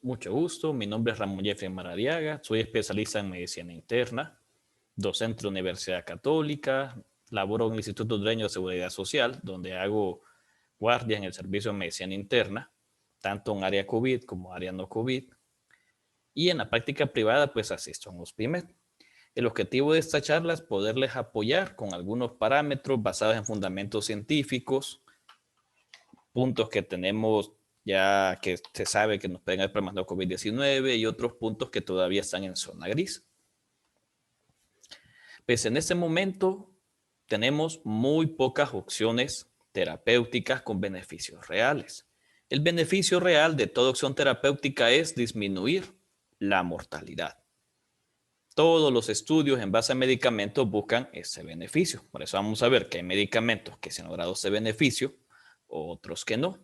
Mucho gusto, mi nombre es Ramón Jeffrey Maradiaga, soy especialista en medicina interna, docente de la Universidad Católica, laboro en el Instituto Hondureño de Seguridad Social, donde hago guardia en el servicio de medicina interna, tanto en área COVID como área no COVID, y en la práctica privada pues asisto a un hospimed. El objetivo de esta charla es poderles apoyar con algunos parámetros basados en fundamentos científicos, puntos que tenemos ya que se sabe que nos pueden haber problemas de COVID-19 y otros puntos que todavía están en zona gris. Pues en este momento tenemos muy pocas opciones terapéuticas con beneficios reales. El beneficio real de toda opción terapéutica es disminuir la mortalidad. Todos los estudios en base a medicamentos buscan ese beneficio. Por eso vamos a ver que hay medicamentos que se han logrado ese beneficio, otros que no.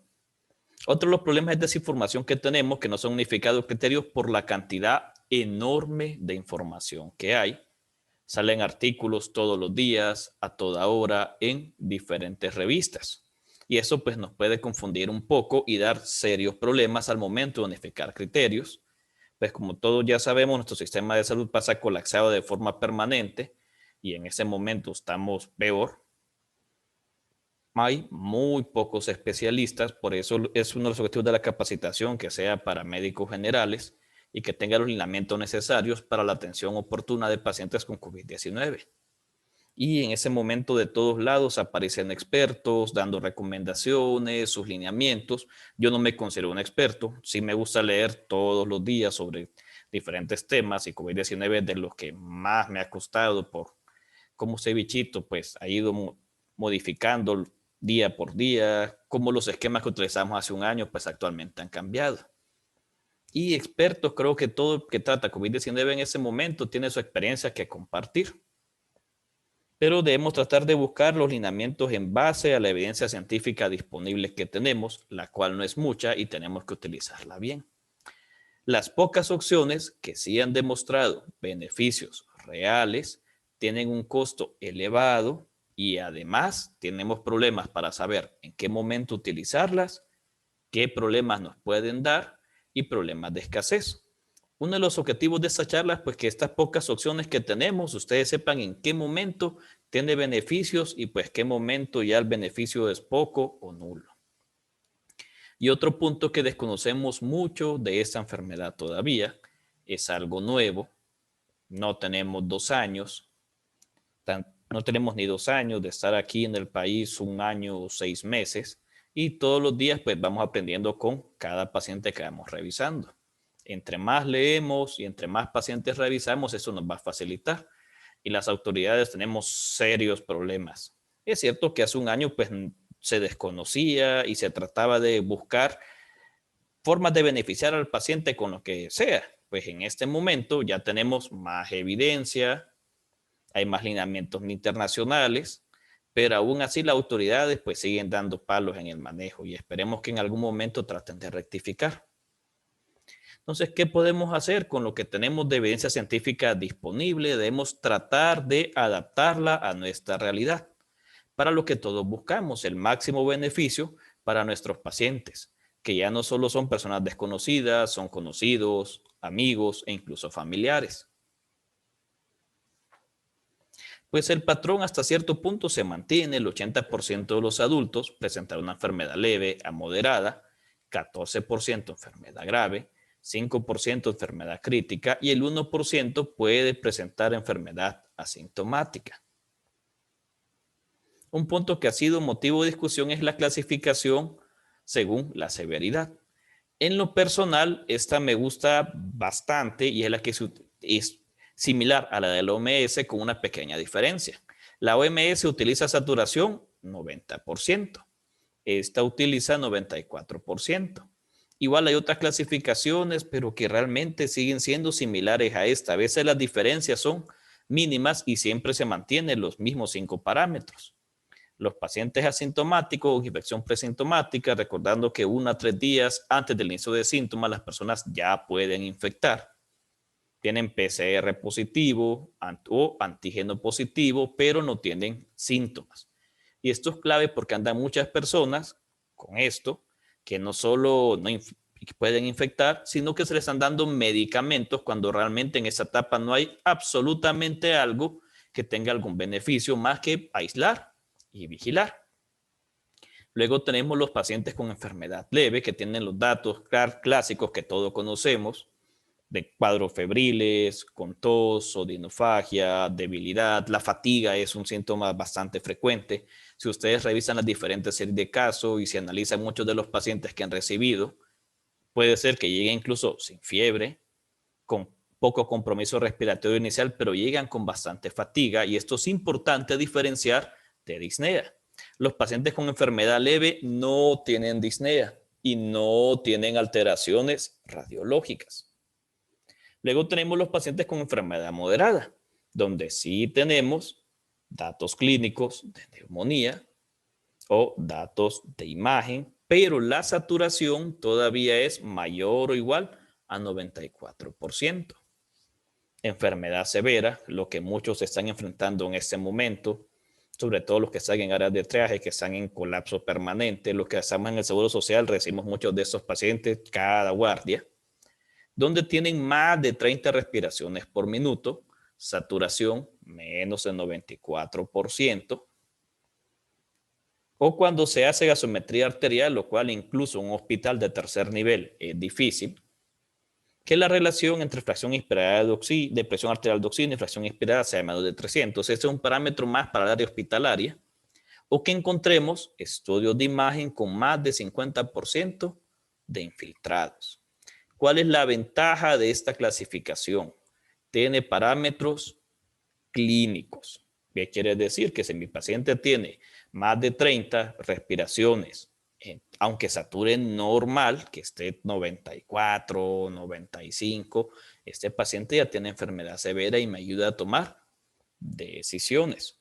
Otro de los problemas es desinformación que tenemos, que no son unificados criterios por la cantidad enorme de información que hay. Salen artículos todos los días, a toda hora, en diferentes revistas. Y eso pues nos puede confundir un poco y dar serios problemas al momento de unificar criterios. Pues como todos ya sabemos, nuestro sistema de salud pasa colapsado de forma permanente y en ese momento estamos peor. Hay muy pocos especialistas, por eso es uno de los objetivos de la capacitación que sea para médicos generales y que tenga los lineamientos necesarios para la atención oportuna de pacientes con COVID-19. Y en ese momento de todos lados aparecen expertos dando recomendaciones, sus lineamientos. Yo no me considero un experto, sí me gusta leer todos los días sobre diferentes temas y COVID-19 es de los que más me ha costado por cómo ese bichito pues ha ido modificando día por día, cómo los esquemas que utilizamos hace un año pues actualmente han cambiado. Y expertos, creo que todo el que trata COVID-19 en ese momento tiene su experiencia que compartir. Pero debemos tratar de buscar los lineamientos en base a la evidencia científica disponible que tenemos, la cual no es mucha y tenemos que utilizarla bien. Las pocas opciones que sí han demostrado beneficios reales tienen un costo elevado y además tenemos problemas para saber en qué momento utilizarlas, qué problemas nos pueden dar y problemas de escasez. Uno de los objetivos de esta charla es pues que estas pocas opciones que tenemos, ustedes sepan en qué momento tiene beneficios y pues qué momento ya el beneficio es poco o nulo. Y otro punto que desconocemos mucho de esta enfermedad todavía, es algo nuevo, no tenemos 2 años, no tenemos ni 2 años de estar aquí en el país, 1 año o 6 meses, y todos los días pues vamos aprendiendo con cada paciente que vamos revisando. Entre más leemos y entre más pacientes revisamos, eso nos va a facilitar. Y las autoridades tenemos serios problemas. Es cierto que hace 1 año pues se desconocía y se trataba de buscar formas de beneficiar al paciente con lo que sea. Pues en este momento ya tenemos más evidencia, hay más lineamientos internacionales, pero aún así las autoridades pues siguen dando palos en el manejo y esperemos que en algún momento traten de rectificar. Entonces, ¿qué podemos hacer con lo que tenemos de evidencia científica disponible? Debemos tratar de adaptarla a nuestra realidad, para lo que todos buscamos, el máximo beneficio para nuestros pacientes, que ya no solo son personas desconocidas, son conocidos, amigos e incluso familiares. Pues el patrón hasta cierto punto se mantiene, el 80% de los adultos presentan una enfermedad leve a moderada, 14% enfermedad grave, 5% enfermedad crítica y el 1% puede presentar enfermedad asintomática. Un punto que ha sido motivo de discusión es la clasificación según la severidad. En lo personal, esta me gusta bastante y es la que es similar a la de la OMS con una pequeña diferencia. La OMS utiliza saturación 90%. Esta utiliza 94%. Igual hay otras clasificaciones, pero que realmente siguen siendo similares a esta. A veces las diferencias son mínimas y siempre se mantienen los mismos 5 parámetros. Los pacientes asintomáticos o infección presintomática, recordando que 1 a 3 días antes del inicio de síntomas, las personas ya pueden infectar. Tienen PCR positivo o antígeno positivo, pero no tienen síntomas. Y esto es clave porque andan muchas personas con esto, que no solo y que pueden infectar, sino que se les están dando medicamentos cuando realmente en esa etapa no hay absolutamente algo que tenga algún beneficio más que aislar y vigilar. Luego tenemos los pacientes con enfermedad leve que tienen los datos clásicos que todos conocemos, de cuadros febriles, con tos, odinofagia, debilidad. La fatiga es un síntoma bastante frecuente. Si ustedes revisan las diferentes series de casos y se analizan muchos de los pacientes que han recibido, puede ser que lleguen incluso sin fiebre, con poco compromiso respiratorio inicial, pero llegan con bastante fatiga, y esto es importante diferenciar de disnea. Los pacientes con enfermedad leve no tienen disnea y no tienen alteraciones radiológicas. Luego tenemos los pacientes con enfermedad moderada, donde sí tenemos datos clínicos de neumonía o datos de imagen, pero la saturación todavía es mayor o igual a 94%. Enfermedad severa, lo que muchos están enfrentando en este momento, sobre todo los que están en áreas de triaje, que están en colapso permanente, los que estamos en el Seguro Social, recibimos muchos de estos pacientes cada guardia, donde tienen más de 30 respiraciones por minuto, saturación menos del 94%, o cuando se hace gasometría arterial, lo cual incluso en un hospital de tercer nivel es difícil, que la relación entre fracción inspirada de presión arterial de oxígeno y fracción inspirada sea menos de 300. Ese es un parámetro más para el área hospitalaria, o que encontremos estudios de imagen con más de 50% de infiltrados. ¿Cuál es la ventaja de esta clasificación? Tiene parámetros clínicos. ¿Qué quiere decir? Que si mi paciente tiene más de 30 respiraciones, aunque sature normal, que esté 94, 95, este paciente ya tiene enfermedad severa y me ayuda a tomar decisiones.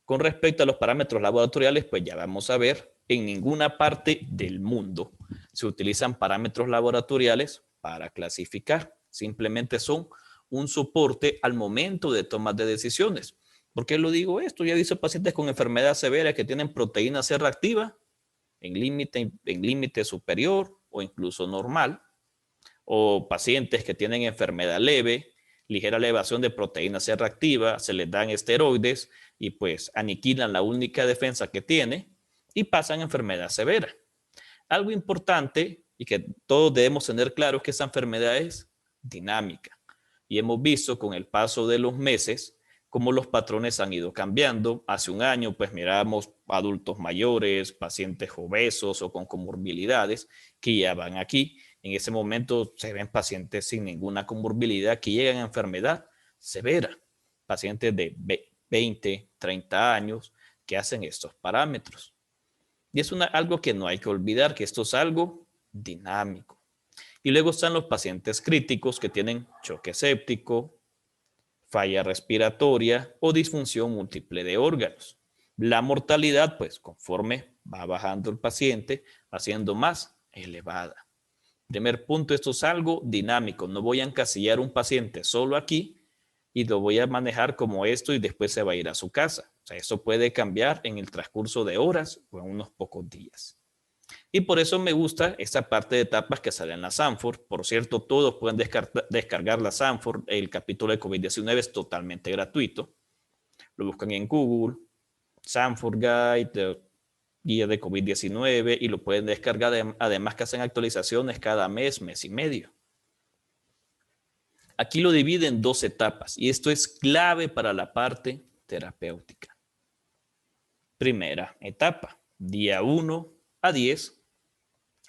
Con respecto a los parámetros laboratoriales, pues ya vamos a ver, en ninguna parte del mundo se utilizan parámetros laboratoriales para clasificar. Simplemente son un soporte al momento de tomar de decisiones. ¿Por qué lo digo esto? Ya he visto pacientes con enfermedad severa que tienen proteína C reactiva en límite superior o incluso normal, o pacientes que tienen enfermedad leve, ligera elevación de proteína C reactiva, se les dan esteroides y pues aniquilan la única defensa que tiene y pasan a enfermedad severa. Algo importante y que todos debemos tener claro es que esa enfermedad es dinámica, y hemos visto con el paso de los meses cómo los patrones han ido cambiando. Hace un año pues miramos adultos mayores, pacientes obesos o con comorbilidades que ya van aquí. En ese momento se ven pacientes sin ninguna comorbilidad que llegan a enfermedad severa, pacientes de 20, 30 años que hacen estos parámetros. Y es algo que no hay que olvidar, que esto es algo dinámico. Y luego están los pacientes críticos que tienen choque séptico, falla respiratoria o disfunción múltiple de órganos. La mortalidad, pues conforme va bajando el paciente, va siendo más elevada. Primer punto, esto es algo dinámico. No voy a encasillar un paciente solo aquí y lo voy a manejar como esto y después se va a ir a su casa. O sea, eso puede cambiar en el transcurso de horas o en unos pocos días. Y por eso me gusta esta parte de etapas que sale en la Sanford. Por cierto, todos pueden descargar la Sanford. El capítulo de COVID-19 es totalmente gratuito. Lo buscan en Google, Sanford Guide, guía de COVID-19, y lo pueden descargar. Además que hacen actualizaciones cada mes, mes y medio. Aquí lo divide en 2 etapas y esto es clave para la parte terapéutica. Primera etapa, día 1 a 10,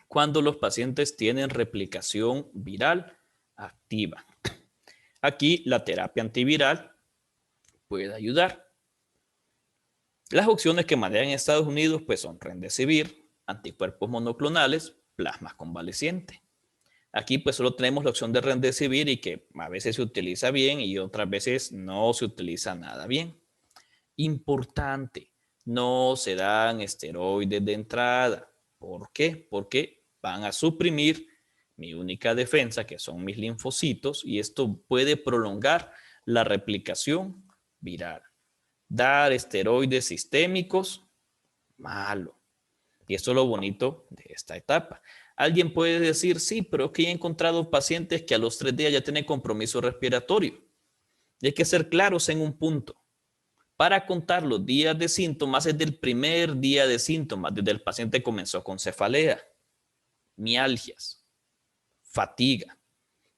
cuando los pacientes tienen replicación viral activa. Aquí la terapia antiviral puede ayudar. Las opciones que manejan en Estados Unidos pues son Remdesivir, anticuerpos monoclonales, plasma convaleciente. Aquí pues solo tenemos la opción de Remdesivir y que a veces se utiliza bien y otras veces no se utiliza nada bien. Importante, no se dan esteroides de entrada. ¿Por qué? Porque van a suprimir mi única defensa, que son mis linfocitos, y esto puede prolongar la replicación viral. Dar esteroides sistémicos, malo. Y esto es lo bonito de esta etapa. Alguien puede decir, sí, pero es que he encontrado pacientes que a los 3 días ya tienen compromiso respiratorio. Y hay que ser claros en un punto. Para contar los días de síntomas es del primer día de síntomas, desde el paciente comenzó con cefalea, mialgias, fatiga.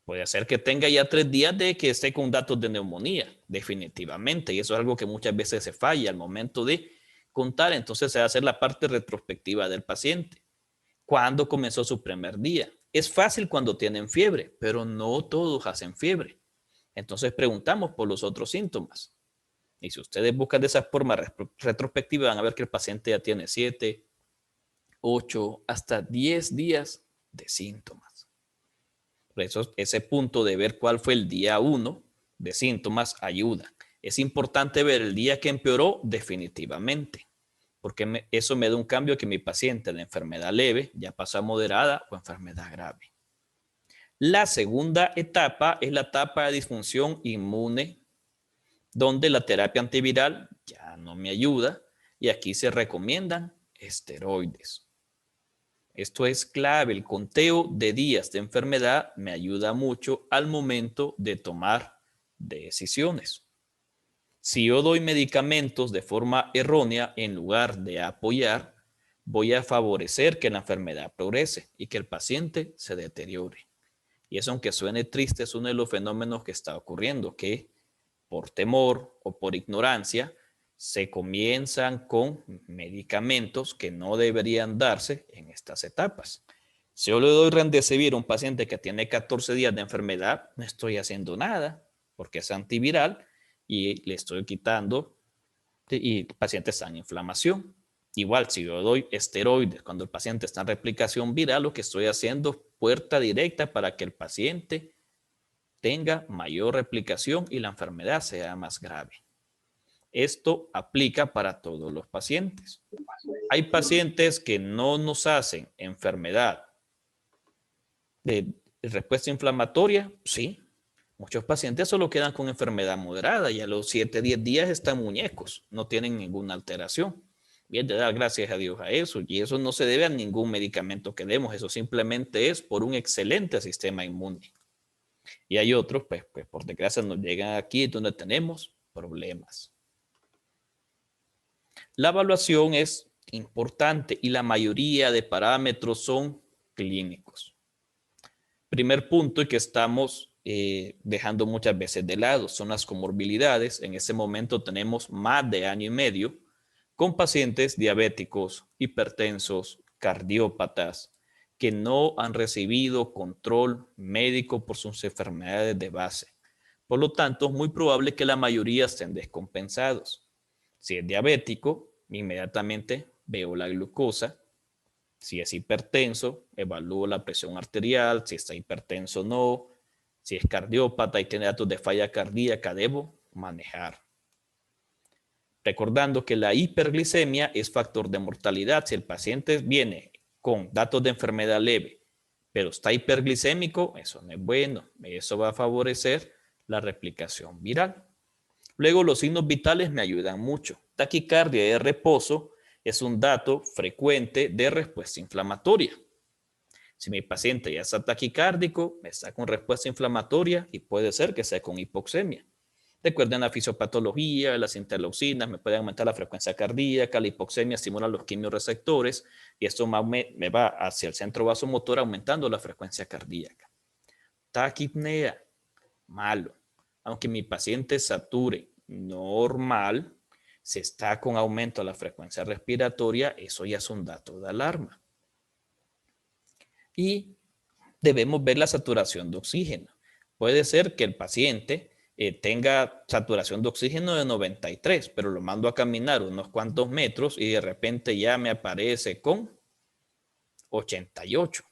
Puede ser que tenga ya 3 días de que esté con datos de neumonía, definitivamente. Y eso es algo que muchas veces se falla al momento de contar. Entonces se va a hacer la parte retrospectiva del paciente. ¿Cuándo comenzó su primer día? Es fácil cuando tienen fiebre, pero no todos hacen fiebre. Entonces preguntamos por los otros síntomas. Y si ustedes buscan de esa forma retrospectiva, van a ver que el paciente ya tiene 7, 8, hasta 10 días de síntomas. Por eso ese punto de ver cuál fue el día 1 de síntomas ayuda. Es importante ver el día que empeoró definitivamente, porque eso me da un cambio que mi paciente de enfermedad leve ya pasa a moderada o enfermedad grave. La segunda etapa es la etapa de disfunción inmune, donde la terapia antiviral ya no me ayuda y aquí se recomiendan esteroides. Esto es clave, el conteo de días de enfermedad me ayuda mucho al momento de tomar decisiones. Si yo doy medicamentos de forma errónea en lugar de apoyar, voy a favorecer que la enfermedad progrese y que el paciente se deteriore. Y eso, aunque suene triste, es uno de los fenómenos que está ocurriendo, que por temor o por ignorancia se comienzan con medicamentos que no deberían darse en estas etapas. Si yo le doy Remdesivir a un paciente que tiene 14 días de enfermedad, no estoy haciendo nada porque es antiviral y le estoy quitando y el paciente está en inflamación. Igual, si yo doy esteroides cuando el paciente está en replicación viral, lo que estoy haciendo es puerta directa para que el paciente tenga mayor replicación y la enfermedad sea más grave. Esto aplica para todos los pacientes. Hay pacientes que no nos hacen enfermedad de respuesta inflamatoria, sí. Muchos pacientes solo quedan con enfermedad moderada y a los 7, 10 días están muñecos, no tienen ninguna alteración. Bien, de dar gracias a Dios a eso, y eso no se debe a ningún medicamento que demos, eso simplemente es por un excelente sistema inmune. Y hay otros, pues por desgracia nos llegan aquí donde tenemos problemas. La evaluación es importante y la mayoría de parámetros son clínicos. Primer punto y que estamos dejando muchas veces de lado son las comorbilidades. En ese momento tenemos más de año y medio con pacientes diabéticos, hipertensos, cardiópatas, que no han recibido control médico por sus enfermedades de base. Por lo tanto, es muy probable que la mayoría estén descompensados. Si es diabético, inmediatamente veo la glucosa. Si es hipertenso, evalúo la presión arterial. Si está hipertenso, no. Si es cardiópata y tiene datos de falla cardíaca, debo manejar. Recordando que la hiperglicemia es factor de mortalidad. Si el paciente viene con datos de enfermedad leve, pero está hiperglicémico, eso no es bueno. Eso va a favorecer la replicación viral. Luego, los signos vitales me ayudan mucho. Taquicardia de reposo es un dato frecuente de respuesta inflamatoria. Si mi paciente ya está taquicárdico, está con respuesta inflamatoria y puede ser que sea con hipoxemia. Recuerden la fisiopatología, las interleucinas, me pueden aumentar la frecuencia cardíaca, la hipoxemia estimula los quimiorreceptores y esto me va hacia el centro vasomotor aumentando la frecuencia cardíaca. Taquipnea, malo. Aunque mi paciente sature normal, si está con aumento de la frecuencia respiratoria, eso ya es un dato de alarma. Y debemos ver la saturación de oxígeno. Puede ser que el paciente tenga saturación de oxígeno de 93, pero lo mando a caminar unos cuantos metros y de repente ya me aparece con 88.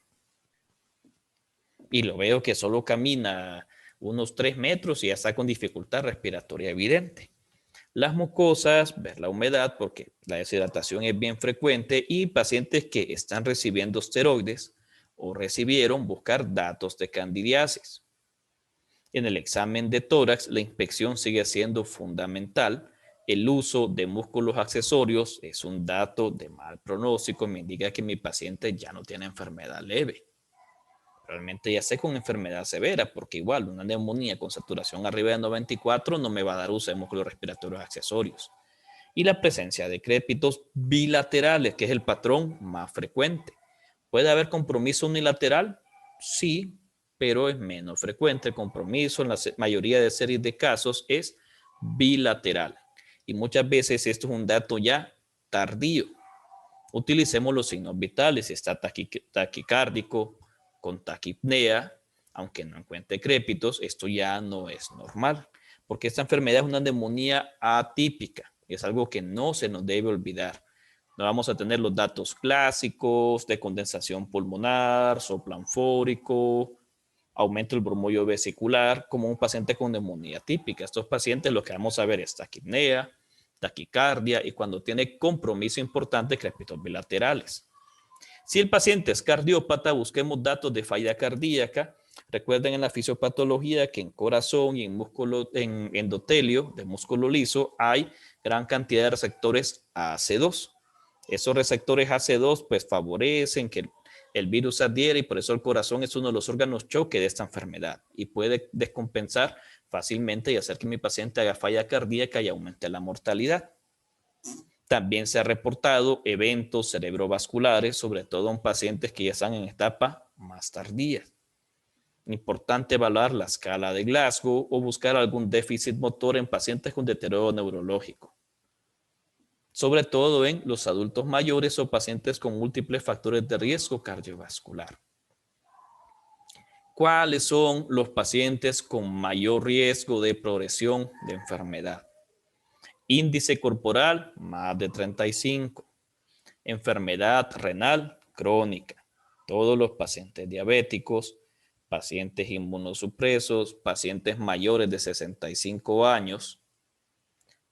Y lo veo que solo camina unos 3 metros y ya está con dificultad respiratoria evidente. Las mucosas, ver la humedad porque la deshidratación es bien frecuente y pacientes que están recibiendo esteroides o recibieron, buscar datos de candidiasis. En el examen de tórax, la inspección sigue siendo fundamental el uso de músculos accesorios es un dato de mal pronóstico, me indica que mi paciente ya no tiene enfermedad leve. Realmente ya sé con enfermedad severa, porque igual una neumonía con saturación arriba de 94 no me va a dar uso de músculos respiratorios accesorios. Y la presencia de crépitos bilaterales, que es el patrón más frecuente. ¿Puede haber compromiso unilateral? Sí, pero es menos frecuente. El compromiso en la mayoría de series de casos es bilateral. Y muchas veces esto es un dato ya tardío. Utilicemos los signos vitales. Si está taquicárdico, con taquipnea, aunque no encuentre crépitos, esto ya no es normal, porque esta enfermedad es una neumonía atípica. Es algo que no se nos debe olvidar. No vamos a tener los datos clásicos de condensación pulmonar, soplanfórico, aumento del bromuro vesicular, como un paciente con neumonía típica. Estos pacientes lo que vamos a ver es taquipnea, taquicardia y cuando tiene compromiso importante, crépitos bilaterales. Si el paciente es cardiópata, busquemos datos de falla cardíaca. Recuerden en la fisiopatología que en corazón y en endotelio de músculo liso hay gran cantidad de receptores AC2. Esos receptores AC2 pues favorecen que el virus adhiere y por eso el corazón es uno de los órganos choque de esta enfermedad y puede descompensar fácilmente y hacer que mi paciente haga falla cardíaca y aumente la mortalidad. También se ha reportado eventos cerebrovasculares, sobre todo en pacientes que ya están en etapa más tardía. Importante evaluar la escala de Glasgow o buscar algún déficit motor en pacientes con deterioro neurológico. Sobre todo en los adultos mayores o pacientes con múltiples factores de riesgo cardiovascular. ¿Cuáles son los pacientes con mayor riesgo de progresión de enfermedad? Índice corporal, más de 35. Enfermedad renal crónica. Todos los pacientes diabéticos, pacientes inmunosupresos, pacientes mayores de 65 años,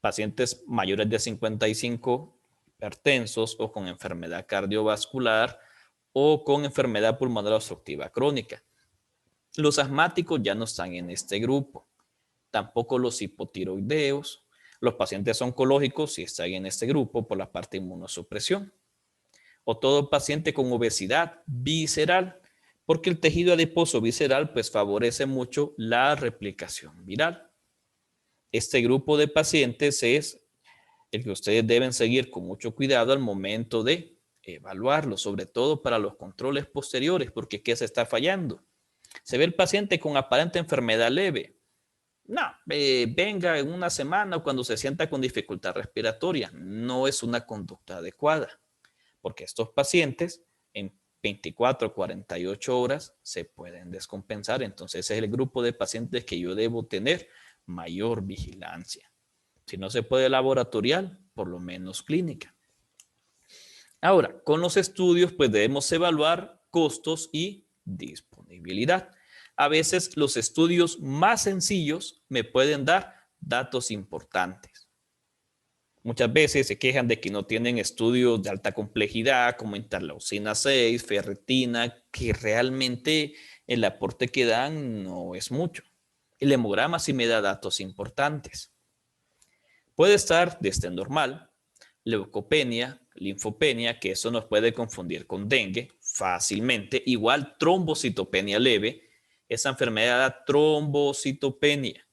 pacientes mayores de 55 hipertensos o con enfermedad cardiovascular o con enfermedad pulmonar obstructiva crónica. Los asmáticos ya no están en este grupo, tampoco los hipotiroideos. Los pacientes oncológicos sí están en este grupo por la parte de inmunosupresión. O todo paciente con obesidad visceral, porque el tejido adiposo visceral pues favorece mucho la replicación viral. Este grupo de pacientes es el que ustedes deben seguir con mucho cuidado al momento de evaluarlo, sobre todo para los controles posteriores, porque ¿qué se está fallando? Se ve el paciente con aparente enfermedad leve. No, venga en una semana o cuando se sienta con dificultad respiratoria. No es una conducta adecuada, porque estos pacientes en 24 o 48 horas se pueden descompensar. Entonces es el grupo de pacientes que yo debo tener mayor vigilancia. Si no se puede laboratorial, por lo menos clínica. Ahora, con los estudios, pues debemos evaluar costos y disponibilidad. A veces los estudios más sencillos me pueden dar datos importantes. Muchas veces se quejan de que no tienen estudios de alta complejidad como interleucina 6, ferritina, que realmente el aporte que dan no es mucho. El hemograma sí me da datos importantes. Puede estar desde normal, leucopenia, linfopenia, que eso nos puede confundir con dengue fácilmente. Igual trombocitopenia leve, esa enfermedad da trombocitopenia.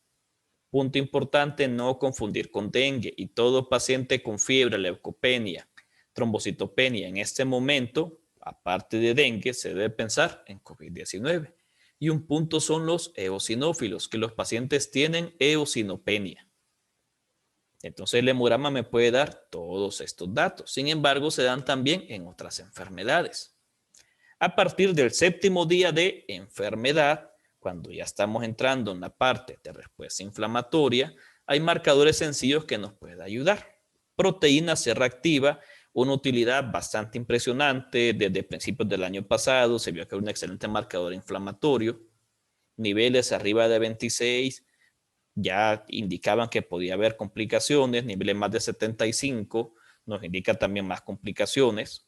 Punto importante, no confundir con dengue y todo paciente con fiebre, leucopenia, trombocitopenia en este momento, aparte de dengue, se debe pensar en COVID-19. Y un punto son los eosinófilos, que los pacientes tienen eosinopenia. Entonces el hemograma me puede dar todos estos datos. Sin embargo, se dan también en otras enfermedades. A partir del 7º día de enfermedad, cuando ya estamos entrando en la parte de respuesta inflamatoria, hay marcadores sencillos que nos pueden ayudar. Proteína C reactiva, una utilidad bastante impresionante. Desde principios del año pasado se vio que era un excelente marcador inflamatorio. Niveles arriba de 26 ya indicaban que podía haber complicaciones. Niveles más de 75 nos indica también más complicaciones.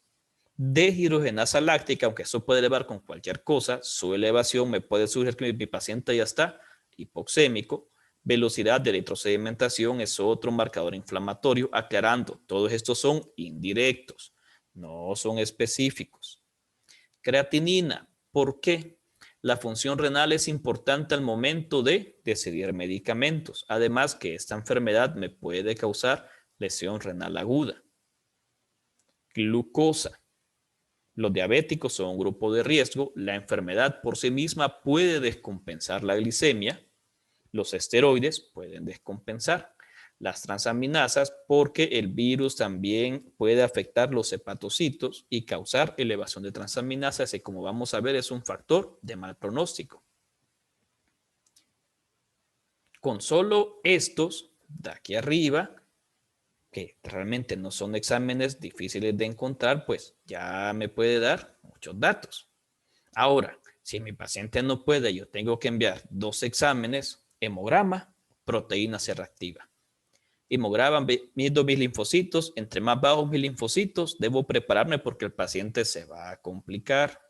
Deshidrogenasa láctica, aunque eso puede elevar con cualquier cosa, su elevación me puede sugerir que mi paciente ya está hipoxémico, Velocidad de eritrosedimentación es otro marcador inflamatorio, aclarando, todos estos son indirectos, no son específicos. Creatinina, ¿por qué? La función renal es importante al momento de decidir medicamentos, además que esta enfermedad me puede causar lesión renal aguda. Glucosa. Los diabéticos son un grupo de riesgo, la enfermedad por sí misma puede descompensar la glicemia, los esteroides pueden descompensar las transaminasas porque el virus también puede afectar los hepatocitos y causar elevación de transaminasas y como vamos a ver es un factor de mal pronóstico. Con solo estos de aquí arriba, que realmente no son exámenes difíciles de encontrar, pues ya me puede dar muchos datos. Ahora, si mi paciente no puede, yo tengo que enviar 2 exámenes, hemograma, proteína C reactiva. Hemograma, mido mis linfocitos, entre más bajos mis linfocitos, debo prepararme porque el paciente se va a complicar.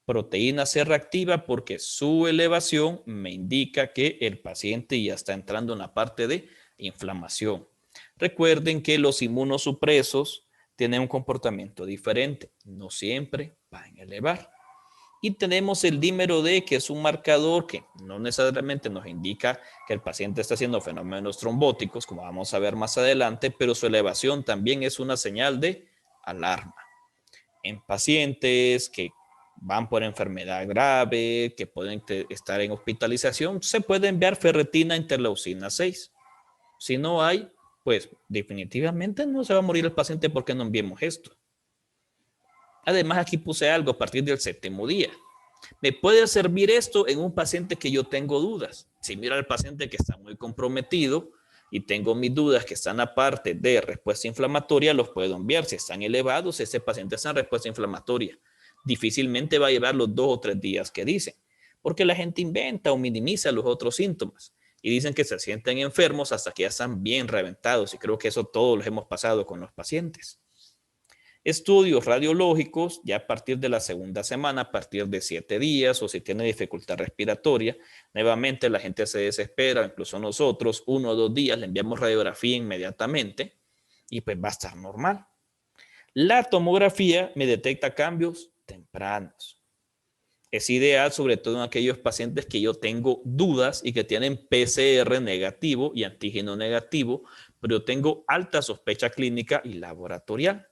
Proteína C reactiva porque su elevación me indica que el paciente ya está entrando en la parte de inflamación. Recuerden que los inmunosupresos tienen un comportamiento diferente, no siempre van a elevar. Y tenemos el dímero D, que es un marcador que no necesariamente nos indica que el paciente está haciendo fenómenos trombóticos, como vamos a ver más adelante, pero su elevación también es una señal de alarma. En pacientes que van por enfermedad grave, que pueden estar en hospitalización, se puede enviar ferritina interleucina 6. Si no hay, pues definitivamente no se va a morir el paciente porque no enviemos esto. Además, aquí puse algo a partir del 7º día. Me puede servir esto en un paciente que yo tengo dudas. Si miro al paciente que está muy comprometido y tengo mis dudas que están aparte de respuesta inflamatoria, los puedo enviar. Si están elevados, ese paciente está en respuesta inflamatoria. Difícilmente va a llevar los 2 o 3 días que dicen, porque la gente inventa o minimiza los otros síntomas y dicen que se sienten enfermos hasta que ya están bien reventados y creo que eso todos los hemos pasado con los pacientes. Estudios radiológicos ya a partir de la segunda semana, a partir de 7 días o si tiene dificultad respiratoria. Nuevamente la gente se desespera, incluso nosotros, 1 o 2 días le enviamos radiografía inmediatamente y pues va a estar normal. La tomografía me detecta cambios tempranos. Es ideal sobre todo en aquellos pacientes que yo tengo dudas y que tienen PCR negativo y antígeno negativo, pero yo tengo alta sospecha clínica y laboratorial.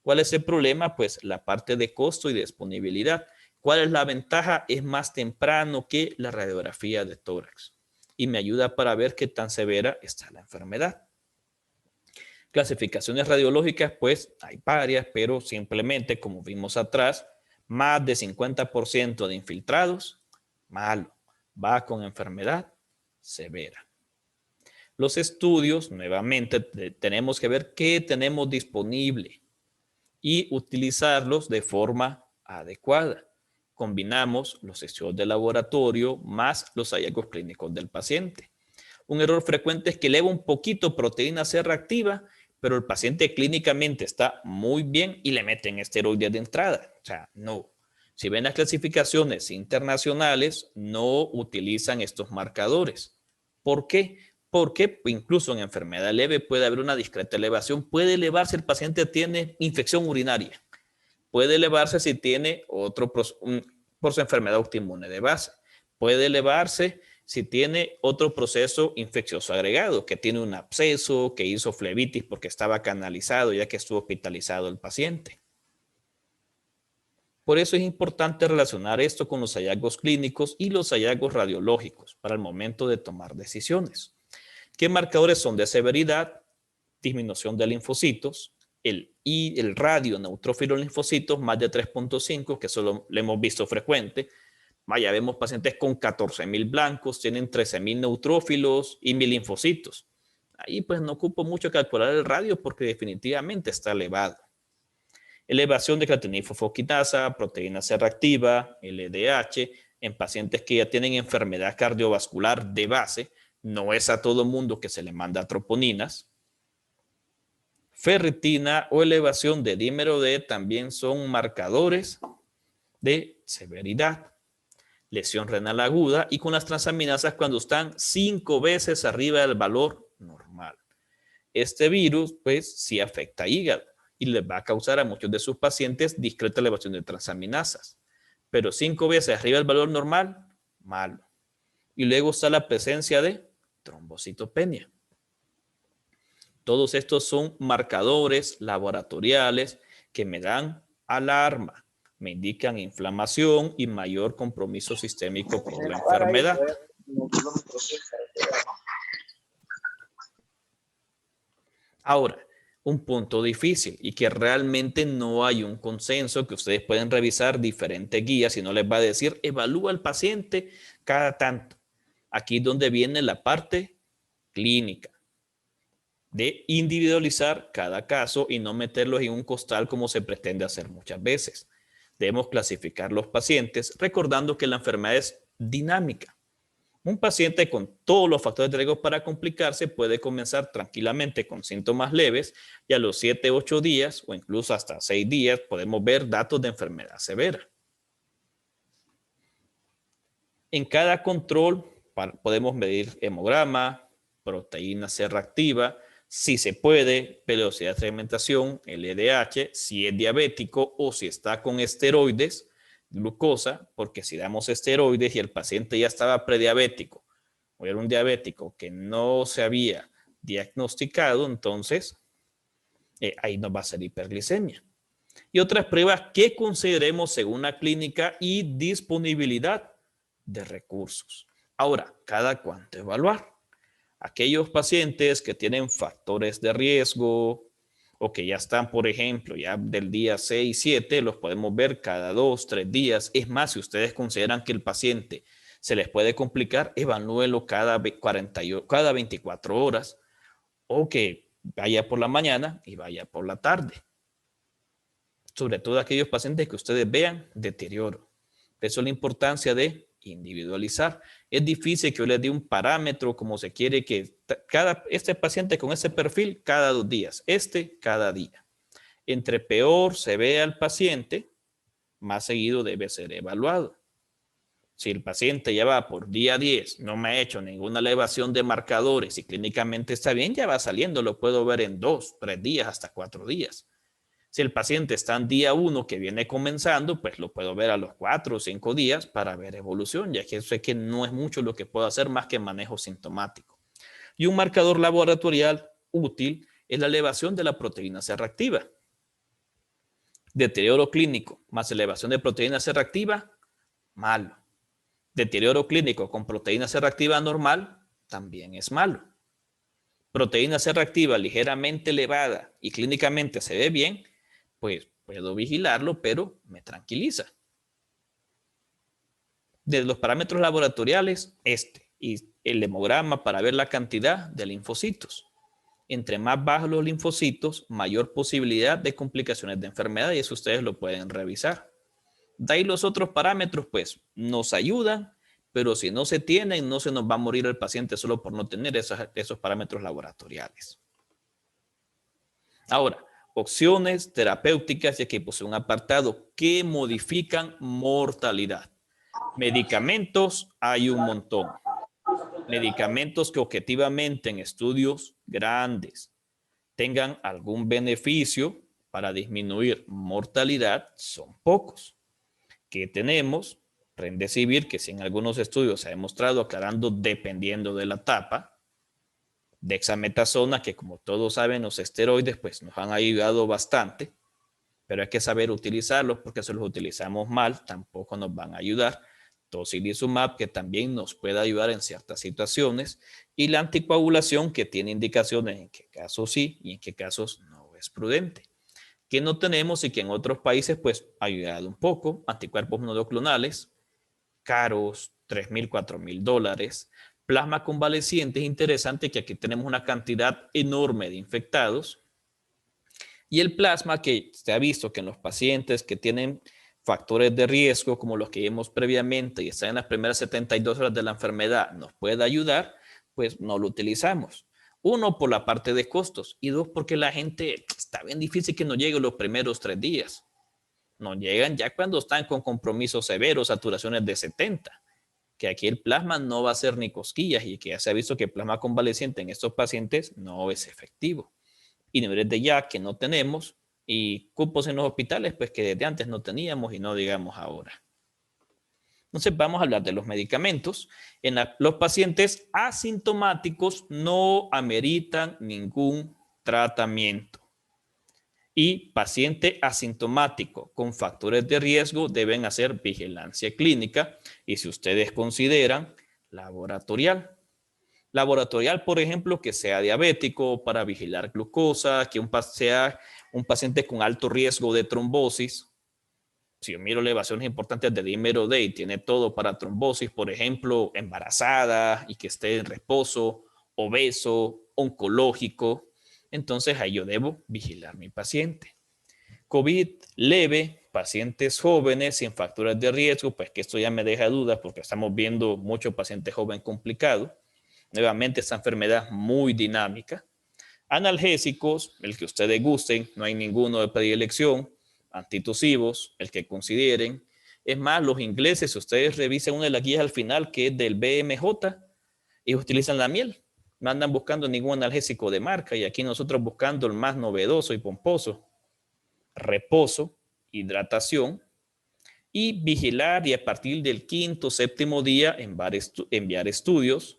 ¿Cuál es el problema? Pues la parte de costo y de disponibilidad. ¿Cuál es la ventaja? Es más temprano que la radiografía de tórax y me ayuda para ver qué tan severa está la enfermedad. Clasificaciones radiológicas, pues hay varias, pero simplemente, como vimos atrás, más de 50% de infiltrados, malo, va con enfermedad severa. Los estudios, nuevamente, tenemos que ver qué tenemos disponible y utilizarlos de forma adecuada. Combinamos los estudios de laboratorio más los hallazgos clínicos del paciente. Un error frecuente es que eleva un poquito proteína C reactiva, pero el paciente clínicamente está muy bien y le meten esteroides de entrada. O sea, no. Si ven las clasificaciones internacionales, no utilizan estos marcadores. ¿Por qué? Porque incluso en enfermedad leve puede haber una discreta elevación. Puede elevarse si el paciente tiene infección urinaria. Puede elevarse si tiene por su enfermedad autoinmune de base. Puede elevarse si tiene otro proceso infeccioso agregado, que tiene un absceso, que hizo flebitis porque estaba canalizado ya que estuvo hospitalizado el paciente. Por eso es importante relacionar esto con los hallazgos clínicos y los hallazgos radiológicos para el momento de tomar decisiones. ¿Qué marcadores son de severidad? Disminución de linfocitos, el radio neutrófilo linfocitos más de 3.5, que eso lo hemos visto frecuente. Vaya, vemos pacientes con 14,000 blancos, tienen 13,000 neutrófilos y 1,000 linfocitos. Ahí pues no ocupo mucho calcular el radio porque definitivamente está elevado. Elevación de creatinina y fosfoquinasa, proteína C reactiva, LDH, en pacientes que ya tienen enfermedad cardiovascular de base. No es a todo mundo que se le manda troponinas. Ferritina o elevación de dímero D también son marcadores de severidad. lesión renal aguda y con las transaminasas cuando están 5 veces arriba del valor normal. Este virus, pues, sí afecta a hígado y les va a causar a muchos de sus pacientes discreta elevación de transaminasas. Pero 5 veces arriba del valor normal, malo. Y luego está la presencia de trombocitopenia. Todos estos son marcadores laboratoriales que me dan alarma, me indican inflamación y mayor compromiso sistémico por la enfermedad. Ahora, un punto difícil y que realmente no hay un consenso, que ustedes pueden revisar diferentes guías y no les va a decir, evalúa al paciente cada tanto. Aquí es donde viene la parte clínica, de individualizar cada caso y no meterlos en un costal como se pretende hacer muchas veces. Debemos clasificar los pacientes recordando que la enfermedad es dinámica. Un paciente con todos los factores de riesgo para complicarse puede comenzar tranquilamente con síntomas leves y a los 7, 8 días o incluso hasta 6 días podemos ver datos de enfermedad severa. En cada control podemos medir hemograma, proteína C reactiva, si se puede, velocidad de alimentación, LDH, si es diabético o si está con esteroides, glucosa, porque si damos esteroides y el paciente ya estaba prediabético o era un diabético que no se había diagnosticado, entonces ahí nos va a ser hiperglicemia. Y otras pruebas que consideremos según la clínica y disponibilidad de recursos. Ahora, ¿cada cuánto evaluar? Aquellos pacientes que tienen factores de riesgo o que ya están, por ejemplo, ya del día 6, 7, los podemos ver cada 2, 3 días. Es más, si ustedes consideran que el paciente se les puede complicar, evalúelo cada 24 horas o que vaya por la mañana y vaya por la tarde. Sobre todo aquellos pacientes que ustedes vean deterioro. Eso es la importancia de individualizar. Es difícil que yo les dé un parámetro como se quiere que este paciente con ese perfil cada 2 días, cada día. Entre peor se vea al paciente, más seguido debe ser evaluado. Si el paciente ya va por día 10, no me ha hecho ninguna elevación de marcadores y clínicamente está bien, ya va saliendo, lo puedo ver en 2, 3 días, hasta 4 días. Si el paciente está en día 1 que viene comenzando, pues lo puedo ver a los 4 o 5 días para ver evolución, ya que sé que no es mucho lo que puedo hacer más que manejo sintomático. Y un marcador laboratorial útil es la elevación de la proteína C reactiva. Deterioro clínico más elevación de proteína C reactiva, malo. Deterioro clínico con proteína C reactiva normal, también es malo. Proteína C reactiva ligeramente elevada y clínicamente se ve bien, pues puedo vigilarlo, pero me tranquiliza. De los parámetros laboratoriales, y el hemograma para ver la cantidad de linfocitos. Entre más bajos los linfocitos, mayor posibilidad de complicaciones de enfermedad y eso ustedes lo pueden revisar. De ahí los otros parámetros, pues, nos ayudan, pero si no se tienen, no se nos va a morir el paciente solo por no tener esos parámetros laboratoriales. Ahora, opciones terapéuticas, y aquí puse un apartado que modifican mortalidad. Medicamentos hay un montón. Medicamentos que objetivamente en estudios grandes tengan algún beneficio para disminuir mortalidad son pocos. ¿Qué tenemos? Remdesivir, que si en algunos estudios se ha demostrado aclarando dependiendo de la etapa. Dexametasona, que como todos saben, los esteroides pues nos han ayudado bastante, pero hay que saber utilizarlos porque si los utilizamos mal tampoco nos van a ayudar. Tocilizumab, que también nos puede ayudar en ciertas situaciones, y la anticoagulación, que tiene indicaciones en qué casos sí y en qué casos no es prudente. Que no tenemos y que en otros países pues ha ayudado un poco, anticuerpos monoclonales, caros, $3,000, $4,000. Plasma convaleciente, es interesante que aquí tenemos una cantidad enorme de infectados. Y el plasma que se ha visto que en los pacientes que tienen factores de riesgo como los que vimos previamente y están en las primeras 72 horas de la enfermedad nos puede ayudar, pues no lo utilizamos. Uno, por la parte de costos y dos, porque la gente está bien difícil que nos llegue los primeros 3 días. Nos llegan ya cuando están con compromisos severos, saturaciones de 70. que aquí el plasma no va a ser ni cosquillas y que ya se ha visto que el plasma convaleciente en estos pacientes no es efectivo. Y niveles de YAG que no tenemos y cupos en los hospitales pues que desde antes no teníamos y no digamos ahora. Entonces vamos a hablar de los medicamentos. Los pacientes asintomáticos no ameritan ningún tratamiento. Y paciente asintomático con factores de riesgo deben hacer vigilancia clínica y si ustedes consideran laboratorial. Laboratorial, por ejemplo, que sea diabético para vigilar glucosa, que sea un paciente con alto riesgo de trombosis. Si yo miro elevaciones importantes de dímero D y tiene todo para trombosis, por ejemplo, embarazada y que esté en reposo, obeso, oncológico, entonces ahí yo debo vigilar a mi paciente. COVID leve, pacientes jóvenes sin factores de riesgo, pues que esto ya me deja dudas porque estamos viendo muchos pacientes jóvenes complicados. Nuevamente, esta enfermedad muy dinámica. Analgésicos, el que ustedes gusten, no hay ninguno de predilección. Antitusivos, el que consideren. Es más, los ingleses, si ustedes revisen una de las guías al final, que es del BMJ, ellos utilizan la miel. No andan buscando ningún analgésico de marca y aquí nosotros buscando el más novedoso y pomposo. Reposo, hidratación y vigilar y a partir del quinto, séptimo día enviar estudios.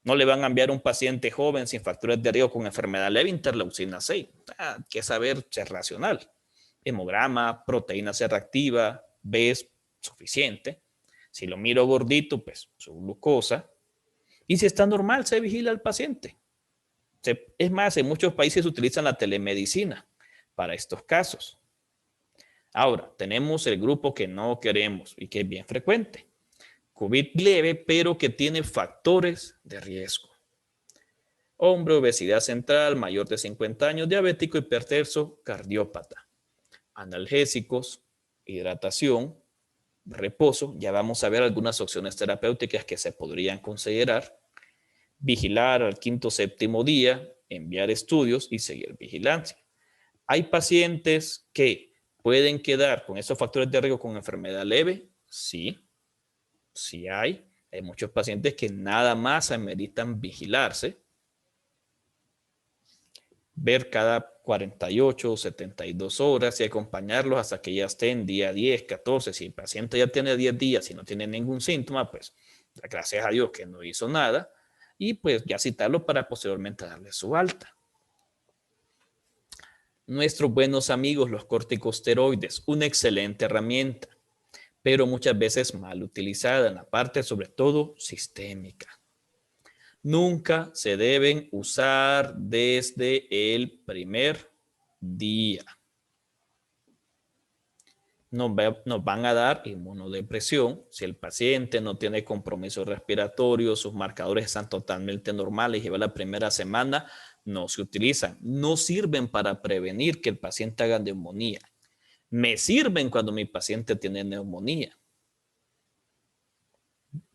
No le van a enviar un paciente joven sin factores de riesgo con enfermedad leve interleucina 6. Hay que saber ser racional. Hemograma, proteína C reactiva, B es suficiente. Si lo miro gordito, pues su glucosa. Y si está normal, se vigila al paciente. Es más, en muchos países utilizan la telemedicina para estos casos. Ahora, tenemos el grupo que no queremos y que es bien frecuente. COVID leve, pero que tiene factores de riesgo. Hombre, obesidad central, mayor de 50 años, diabético, hipertenso, cardiópata. Analgésicos, hidratación, reposo. Ya vamos a ver algunas opciones terapéuticas que se podrían considerar. Vigilar al quinto, séptimo día, enviar estudios y seguir vigilancia. Hay pacientes que pueden quedar con esos factores de riesgo con enfermedad leve. Sí, sí hay. Hay muchos pacientes que nada más ameritan vigilarse. Ver cada 48 o 72 horas y acompañarlos hasta que ya estén día 10, 14. Si el paciente ya tiene 10 días y no tiene ningún síntoma, pues gracias a Dios que no hizo nada y pues ya citarlo para posteriormente darle su alta. Nuestros buenos amigos, los corticosteroides, una excelente herramienta, pero muchas veces mal utilizada en la parte sobre todo sistémica. Nunca se deben usar desde el primer día. Nos van a dar inmunodepresión si el paciente no tiene compromiso respiratorio, sus marcadores están totalmente normales, lleva la primera semana, no se utilizan, no sirven para prevenir que el paciente haga neumonía. Me sirven cuando mi paciente tiene neumonía.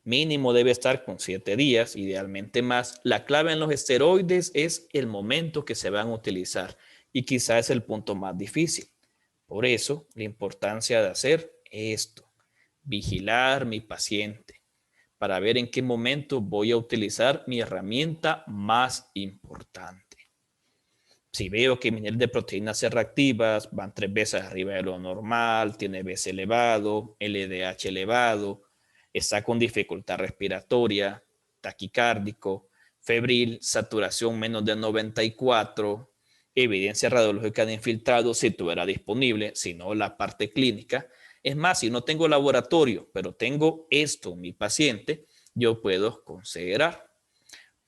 Mínimo debe estar con 7 días, idealmente más. La clave en los esteroides es el momento que se van a utilizar y quizá es el punto más difícil. Por eso, la importancia de hacer esto, vigilar mi paciente para ver en qué momento voy a utilizar mi herramienta más importante. Si veo que mi nivel de proteínas C reactivas van 3 veces arriba de lo normal, tiene BC elevado, LDH elevado, está con dificultad respiratoria, taquicárdico, febril, saturación menos de 94, evidencia radiológica de infiltrado si tuviera disponible, si no la parte clínica. Es más, si no tengo laboratorio, pero tengo esto en mi paciente, yo puedo considerar.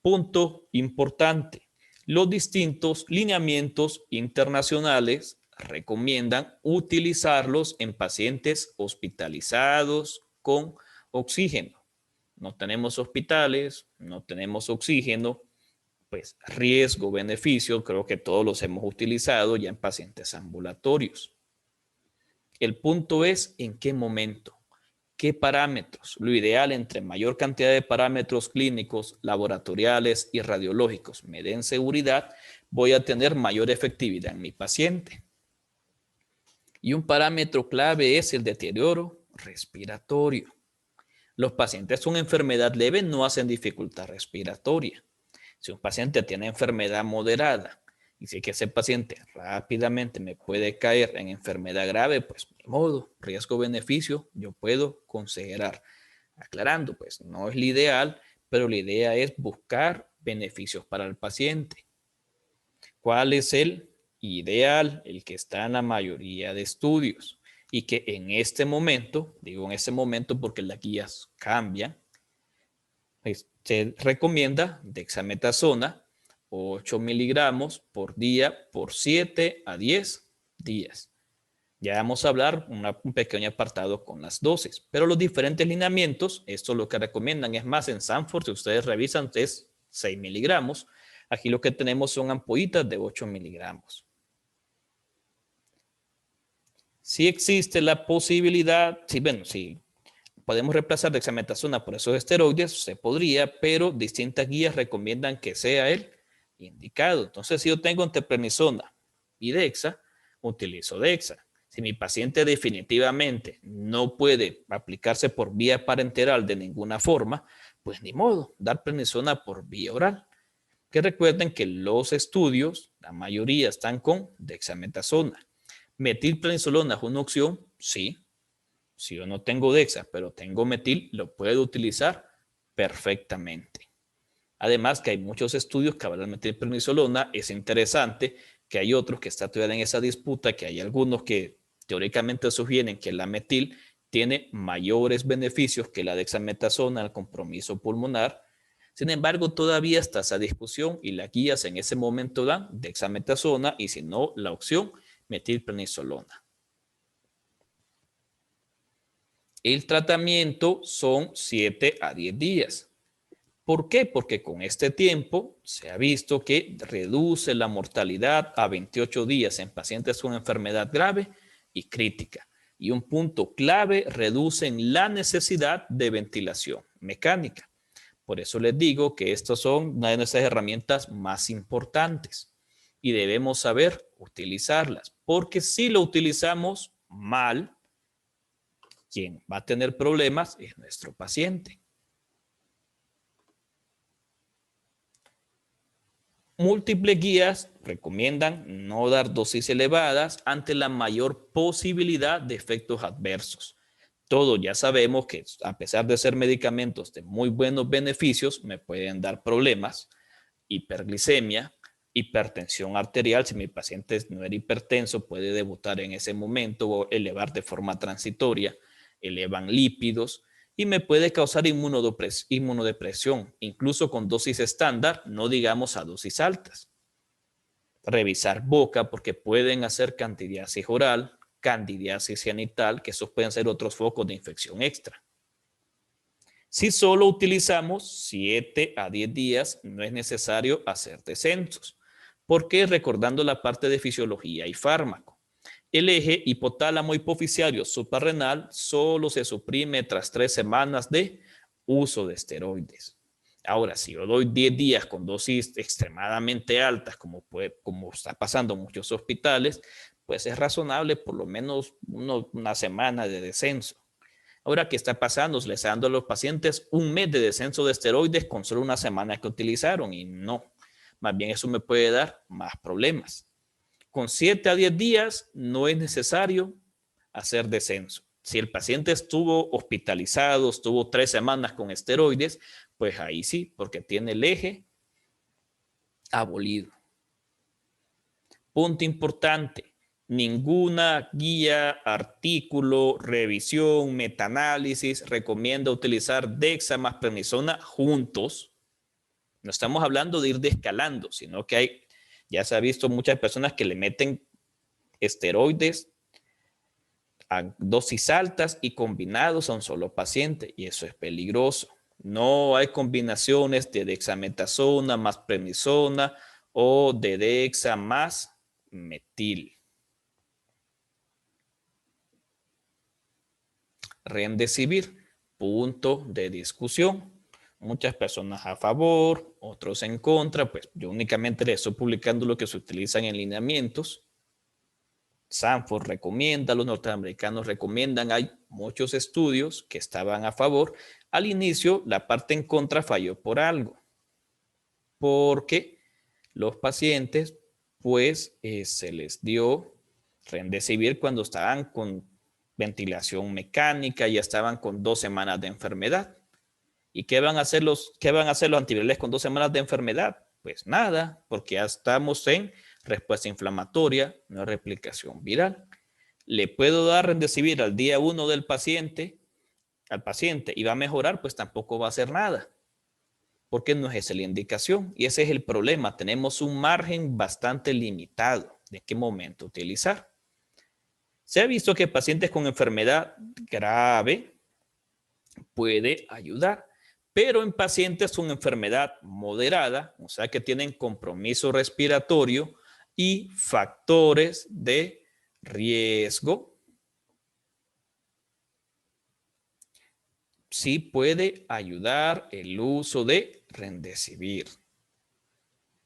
Punto importante. Los distintos lineamientos internacionales recomiendan utilizarlos en pacientes hospitalizados con oxígeno. No tenemos hospitales, no tenemos oxígeno, pues riesgo, beneficio, creo que todos los hemos utilizado ya en pacientes ambulatorios. El punto es en qué momento. ¿Qué parámetros? Lo ideal entre mayor cantidad de parámetros clínicos, laboratoriales y radiológicos me den seguridad, voy a tener mayor efectividad en mi paciente. Y un parámetro clave es el deterioro respiratorio. Los pacientes con enfermedad leve no hacen dificultad respiratoria. Si un paciente tiene enfermedad moderada y sé que ese paciente rápidamente me puede caer en enfermedad grave, pues de modo, riesgo-beneficio, yo puedo considerar. Aclarando, pues no es lo ideal, pero la idea es buscar beneficios para el paciente. ¿Cuál es el ideal? El que está en la mayoría de estudios y que en este momento, digo en este momento porque las guías cambian, se recomienda dexametasona 8 miligramos por día por 7 a 10 días. Ya vamos a hablar un pequeño apartado con las dosis, pero los diferentes lineamientos, esto es lo que recomiendan. Es más, en Sanford, si ustedes revisan, es 6 miligramos. Aquí lo que tenemos son ampollitas de 8 miligramos. Si existe la posibilidad, sí, bueno, sí, podemos reemplazar dexametasona por esos esteroides, se podría, pero distintas guías recomiendan que sea el indicado. Entonces, si yo tengo anteprednisona y dexa, utilizo dexa. Si mi paciente definitivamente no puede aplicarse por vía parenteral de ninguna forma, pues ni modo, dar prednisona por vía oral. Que recuerden que los estudios, la mayoría están con dexametasona. Metilprednisolona es una opción, sí. Si yo no tengo dexa, pero tengo metil, lo puedo utilizar perfectamente. Además que hay muchos estudios que hablan de metilprednisolona. Es interesante que hay otros que están todavía en esa disputa, que hay algunos que teóricamente sugieren que la metil tiene mayores beneficios que la dexametasona al compromiso pulmonar. Sin embargo, todavía está esa discusión y las guías en ese momento dan dexametasona y si no, la opción metilprednisolona. El tratamiento son 7 a 10 días. ¿Por qué? Porque con este tiempo se ha visto que reduce la mortalidad a 28 días en pacientes con enfermedad grave y crítica. Y un punto clave, reducen la necesidad de ventilación mecánica. Por eso les digo que estas son una de nuestras herramientas más importantes y debemos saber utilizarlas, porque si lo utilizamos mal, quien va a tener problemas es nuestro paciente. Múltiples guías recomiendan no dar dosis elevadas ante la mayor posibilidad de efectos adversos. Todos ya sabemos que a pesar de ser medicamentos de muy buenos beneficios, me pueden dar problemas, hiperglicemia, hipertensión arterial. Si mi paciente no era hipertenso, puede debutar en ese momento o elevar de forma transitoria, elevan lípidos y me puede causar inmunodepresión, incluso con dosis estándar, no digamos a dosis altas. Revisar boca porque pueden hacer candidiasis oral, candidiasis genital, que esos pueden ser otros focos de infección extra. Si solo utilizamos 7 a 10 días, no es necesario hacer descensos, porque recordando la parte de fisiología y fármaco, el eje hipotálamo hipoficiario suprarrenal solo se suprime tras 3 semanas de uso de esteroides. Ahora, si yo doy 10 días con dosis extremadamente altas, como está pasando en muchos hospitales, pues es razonable por lo menos una semana de descenso. Ahora, ¿qué está pasando? Le está dando a los pacientes un mes de descenso de esteroides con solo una semana que utilizaron y no. Más bien eso me puede dar más problemas. Con 7 a 10 días no es necesario hacer descenso. Si el paciente estuvo hospitalizado, estuvo 3 semanas con esteroides, pues ahí sí, porque tiene el eje abolido. Punto importante. Ninguna guía, artículo, revisión, metaanálisis recomienda utilizar dexa más prednisona juntos. No estamos hablando de ir descalando, sino que ya se ha visto muchas personas que le meten esteroides a dosis altas y combinados a un solo paciente, y eso es peligroso. No hay combinaciones de dexametasona más prednisona o de dexa más metil. Remdesivir, punto de discusión. Muchas personas a favor, otros en contra. Pues yo únicamente les estoy publicando lo que se utilizan en lineamientos. Sanford recomienda, los norteamericanos recomiendan. Hay muchos estudios que estaban a favor. Al inicio, la parte en contra falló por algo, porque los pacientes, pues, se les dio Remdesivir cuando estaban con ventilación mecánica, ya estaban con 2 semanas de enfermedad. ¿Y qué van a hacer los antivirales con 2 semanas de enfermedad? Pues nada, porque ya estamos en respuesta inflamatoria, no replicación viral. Le puedo dar Remdesivir al día 1 del paciente, al paciente, y va a mejorar, pues tampoco va a hacer nada, porque no es esa la indicación. Y ese es el problema. Tenemos un margen bastante limitado de qué momento utilizar. Se ha visto que pacientes con enfermedad grave puede ayudar, pero en pacientes con enfermedad moderada, o sea que tienen compromiso respiratorio y factores de riesgo, sí puede ayudar el uso de Remdesivir.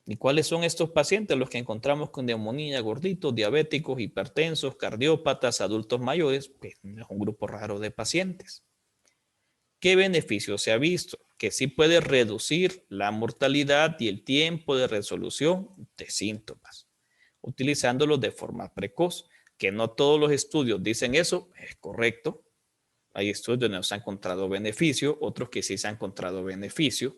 ¿Y cuáles son estos pacientes? Los que encontramos con neumonía, gorditos, diabéticos, hipertensos, cardiópatas, adultos mayores, pues no es un grupo raro de pacientes. ¿Qué beneficio se ha visto? Que sí puede reducir la mortalidad y el tiempo de resolución de síntomas, utilizándolos de forma precoz. Que no todos los estudios dicen eso, es correcto. Hay estudios donde no se ha encontrado beneficio, otros que sí se han encontrado beneficio.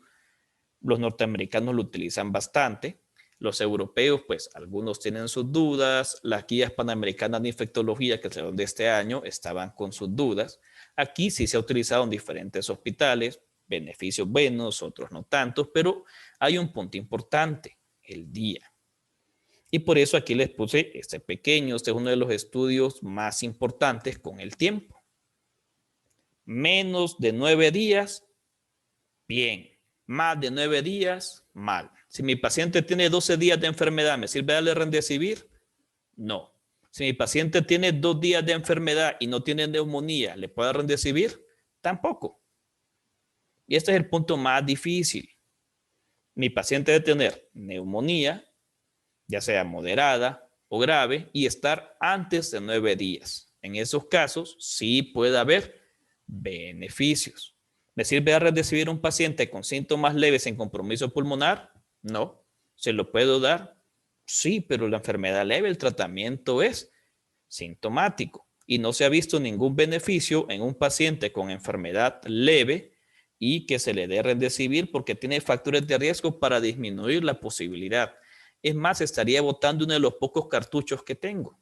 Los norteamericanos lo utilizan bastante. Los europeos, pues algunos tienen sus dudas. Las guías panamericanas de infectología que salieron de este año estaban con sus dudas. Aquí sí se ha utilizado en diferentes hospitales, beneficios buenos, otros no tantos, pero hay un punto importante, el día. Y por eso aquí les puse este pequeño, este es uno de los estudios más importantes con el tiempo. Menos de 9 días, bien. Más de 9 días, mal. Si mi paciente tiene 12 días de enfermedad, ¿me sirve darle Remdesivir? No. Si mi paciente tiene 2 días de enfermedad y no tiene neumonía, ¿le puedo dar Remdesivir? Tampoco. Y este es el punto más difícil. Mi paciente debe tener neumonía, ya sea moderada o grave, y estar antes de 9 días. En esos casos, sí puede haber beneficios. ¿Me sirve dar Remdesivir a un paciente con síntomas leves en compromiso pulmonar? No. ¿Se lo puedo dar? Sí, pero la enfermedad leve, el tratamiento es sintomático y no se ha visto ningún beneficio en un paciente con enfermedad leve y que se le dé Remdesivir porque tiene factores de riesgo para disminuir la posibilidad. Es más, estaría botando uno de los pocos cartuchos que tengo.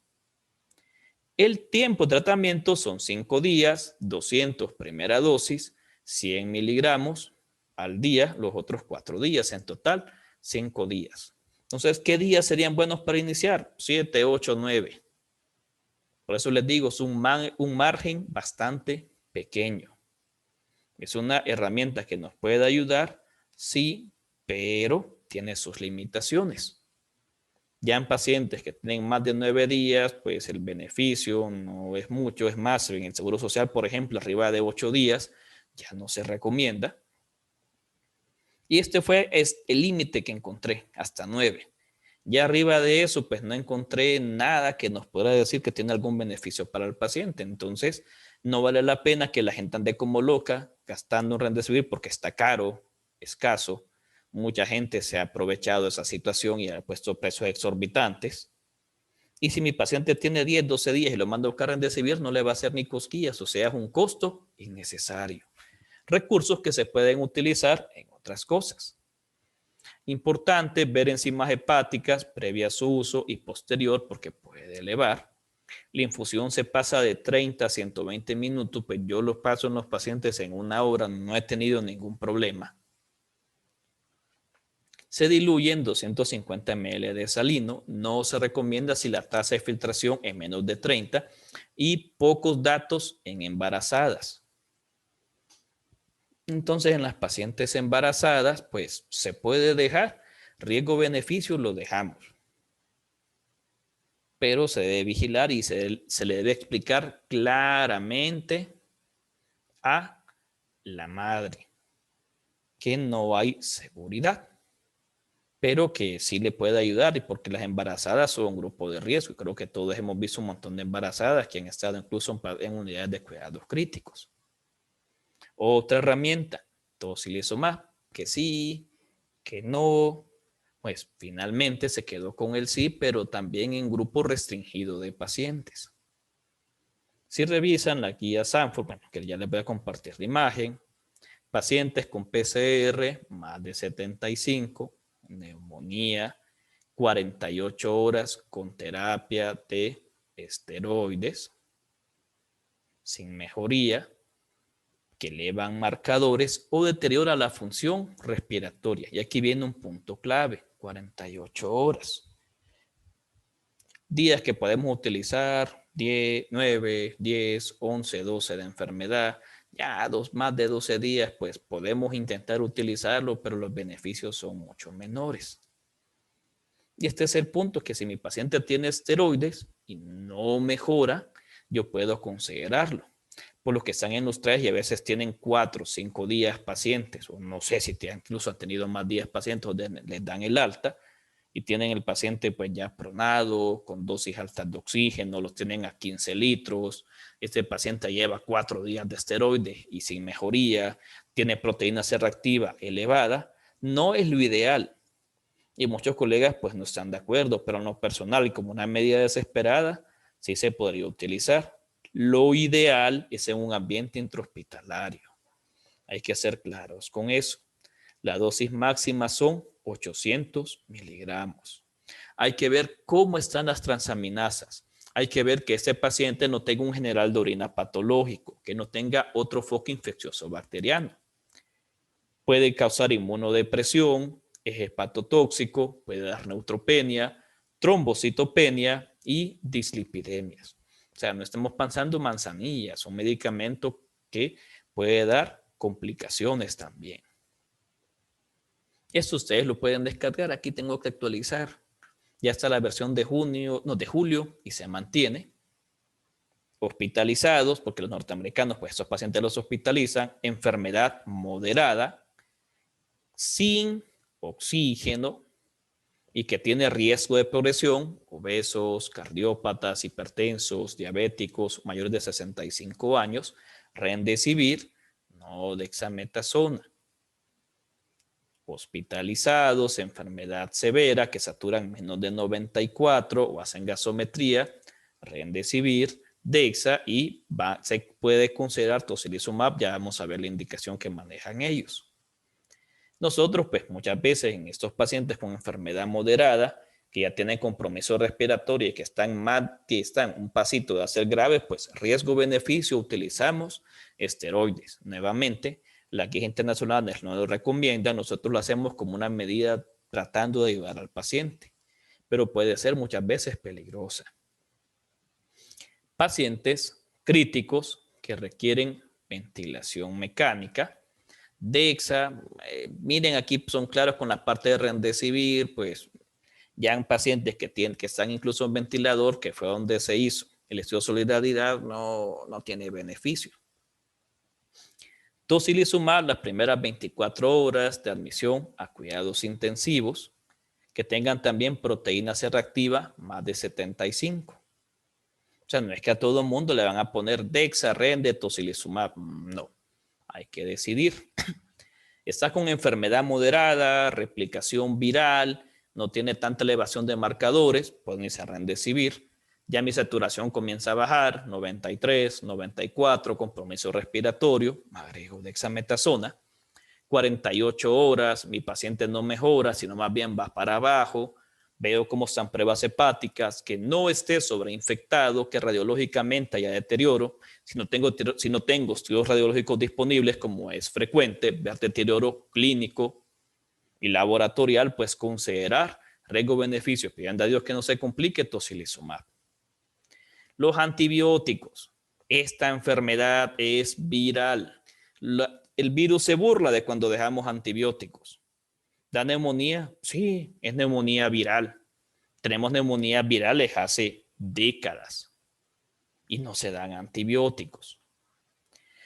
El tiempo de tratamiento son 5 días, 200 primera dosis, 100 miligramos al día, los otros 4 días, en total 5 días. Entonces, ¿qué días serían buenos para iniciar? 7, 8, 9. Por eso les digo, es un margen bastante pequeño. Es una herramienta que nos puede ayudar, sí, pero tiene sus limitaciones. Ya en pacientes que tienen más de 9 días, pues el beneficio no es mucho, es más, en el Seguro Social, por ejemplo, arriba de 8 días, ya no se recomienda. Y este fue el límite que encontré, hasta 9. Ya arriba de eso, pues no encontré nada que nos pueda decir que tiene algún beneficio para el paciente. Entonces, no vale la pena que la gente ande como loca gastando en Remdesivir porque está caro, escaso. Mucha gente se ha aprovechado de esa situación y ha puesto precios exorbitantes. Y si mi paciente tiene 10, 12 días y lo mando a buscar Remdesivir, no le va a hacer ni cosquillas, o sea, es un costo innecesario. Recursos que se pueden utilizar en otras cosas. Importante ver enzimas hepáticas previa a su uso y posterior porque puede elevar. La infusión se pasa de 30 a 120 minutos, pues yo los paso en los pacientes en 1 hora, no he tenido ningún problema. Se diluye en 250 ml de salino, no se recomienda si la tasa de filtración es menos de 30 y pocos datos en embarazadas. Entonces, en las pacientes embarazadas, pues se puede dejar, riesgo-beneficio lo dejamos. Pero se debe vigilar y se le debe explicar claramente a la madre que no hay seguridad, pero que sí le puede ayudar y porque las embarazadas son un grupo de riesgo. Creo que todos hemos visto un montón de embarazadas que han estado incluso en unidades de cuidados críticos. Otra herramienta, tocilizumab, que sí, que no. Pues finalmente se quedó con el sí, pero también en grupo restringido de pacientes. Si revisan la guía Sanford, bueno, que ya les voy a compartir la imagen, pacientes con PCR más de 75, neumonía, 48 horas con terapia de esteroides, sin mejoría, que elevan marcadores o deteriora la función respiratoria. Y aquí viene un punto clave, 48 horas. Días que podemos utilizar, 10, 9, 10, 11, 12 de enfermedad. Ya más de 12 días, pues podemos intentar utilizarlo, pero los beneficios son mucho menores. Y este es el punto, que si mi paciente tiene esteroides y no mejora, yo puedo considerarlo. Por los que están en los 3 y a veces tienen 4 o 5 días pacientes, o no sé si incluso han tenido más días pacientes, les dan el alta y tienen el paciente pues ya pronado, con dosis altas de oxígeno, los tienen a 15 litros, este paciente lleva 4 días de esteroides y sin mejoría, tiene proteína C reactiva elevada, no es lo ideal. Y muchos colegas pues no están de acuerdo, pero en lo personal y como una medida desesperada, sí se podría utilizar. Lo ideal es en un ambiente intrahospitalario. Hay que ser claros con eso. La dosis máxima son 800 miligramos. Hay que ver cómo están las transaminasas. Hay que ver que ese paciente no tenga un general de orina patológico, que no tenga otro foco infeccioso bacteriano. Puede causar inmunodepresión, es hepatotóxico, puede dar neutropenia, trombocitopenia y dislipidemias. O sea, no estamos pensando manzanillas, un medicamento que puede dar complicaciones también. Esto ustedes lo pueden descargar. Aquí tengo que actualizar. Ya está la versión de julio y se mantiene. Hospitalizados, porque los norteamericanos, pues estos pacientes los hospitalizan. Enfermedad moderada, sin oxígeno y que tiene riesgo de progresión, obesos, cardiópatas, hipertensos, diabéticos, mayores de 65 años, remdesivir, no dexametasona. Hospitalizados, enfermedad severa, que saturan menos de 94 o hacen gasometría, remdesivir, dexa y se puede considerar tocilizumab, ya vamos a ver la indicación que manejan ellos. Nosotros, pues muchas veces en estos pacientes con enfermedad moderada, que ya tienen compromiso respiratorio y que están un pasito de hacer graves, pues riesgo-beneficio, utilizamos esteroides. Nuevamente, la guía internacional no lo recomienda, nosotros lo hacemos como una medida tratando de ayudar al paciente, pero puede ser muchas veces peligrosa. Pacientes críticos que requieren ventilación mecánica, Dexa, miren aquí son claros con la parte de remdesivir, pues ya en pacientes que están incluso en ventilador, que fue donde se hizo el estudio de solidaridad, no tiene beneficio. Tocilizumab, las primeras 24 horas de admisión a cuidados intensivos, que tengan también proteína C reactiva más de 75. O sea, no es que a todo el mundo le van a poner Dexa, Rende, Tocilizumab, no, hay que decidir. Está con enfermedad moderada, replicación viral, no tiene tanta elevación de marcadores, pueden irse a remdesivir. Ya mi saturación comienza a bajar, 93, 94, compromiso respiratorio, agrego dexametasona. 48 horas, mi paciente no mejora, sino más bien va para abajo. Veo cómo están pruebas hepáticas, que no esté sobreinfectado, que radiológicamente haya deterioro. Si no tengo estudios radiológicos disponibles, como es frecuente, ver deterioro clínico y laboratorial, pues considerar riesgo-beneficio. Pidiendo a Dios que no se complique, tocilizumab. Los antibióticos. Esta enfermedad es viral. El virus se burla de cuando dejamos antibióticos. ¿Da neumonía? Sí, es neumonía viral. Tenemos neumonías virales hace décadas y no se dan antibióticos.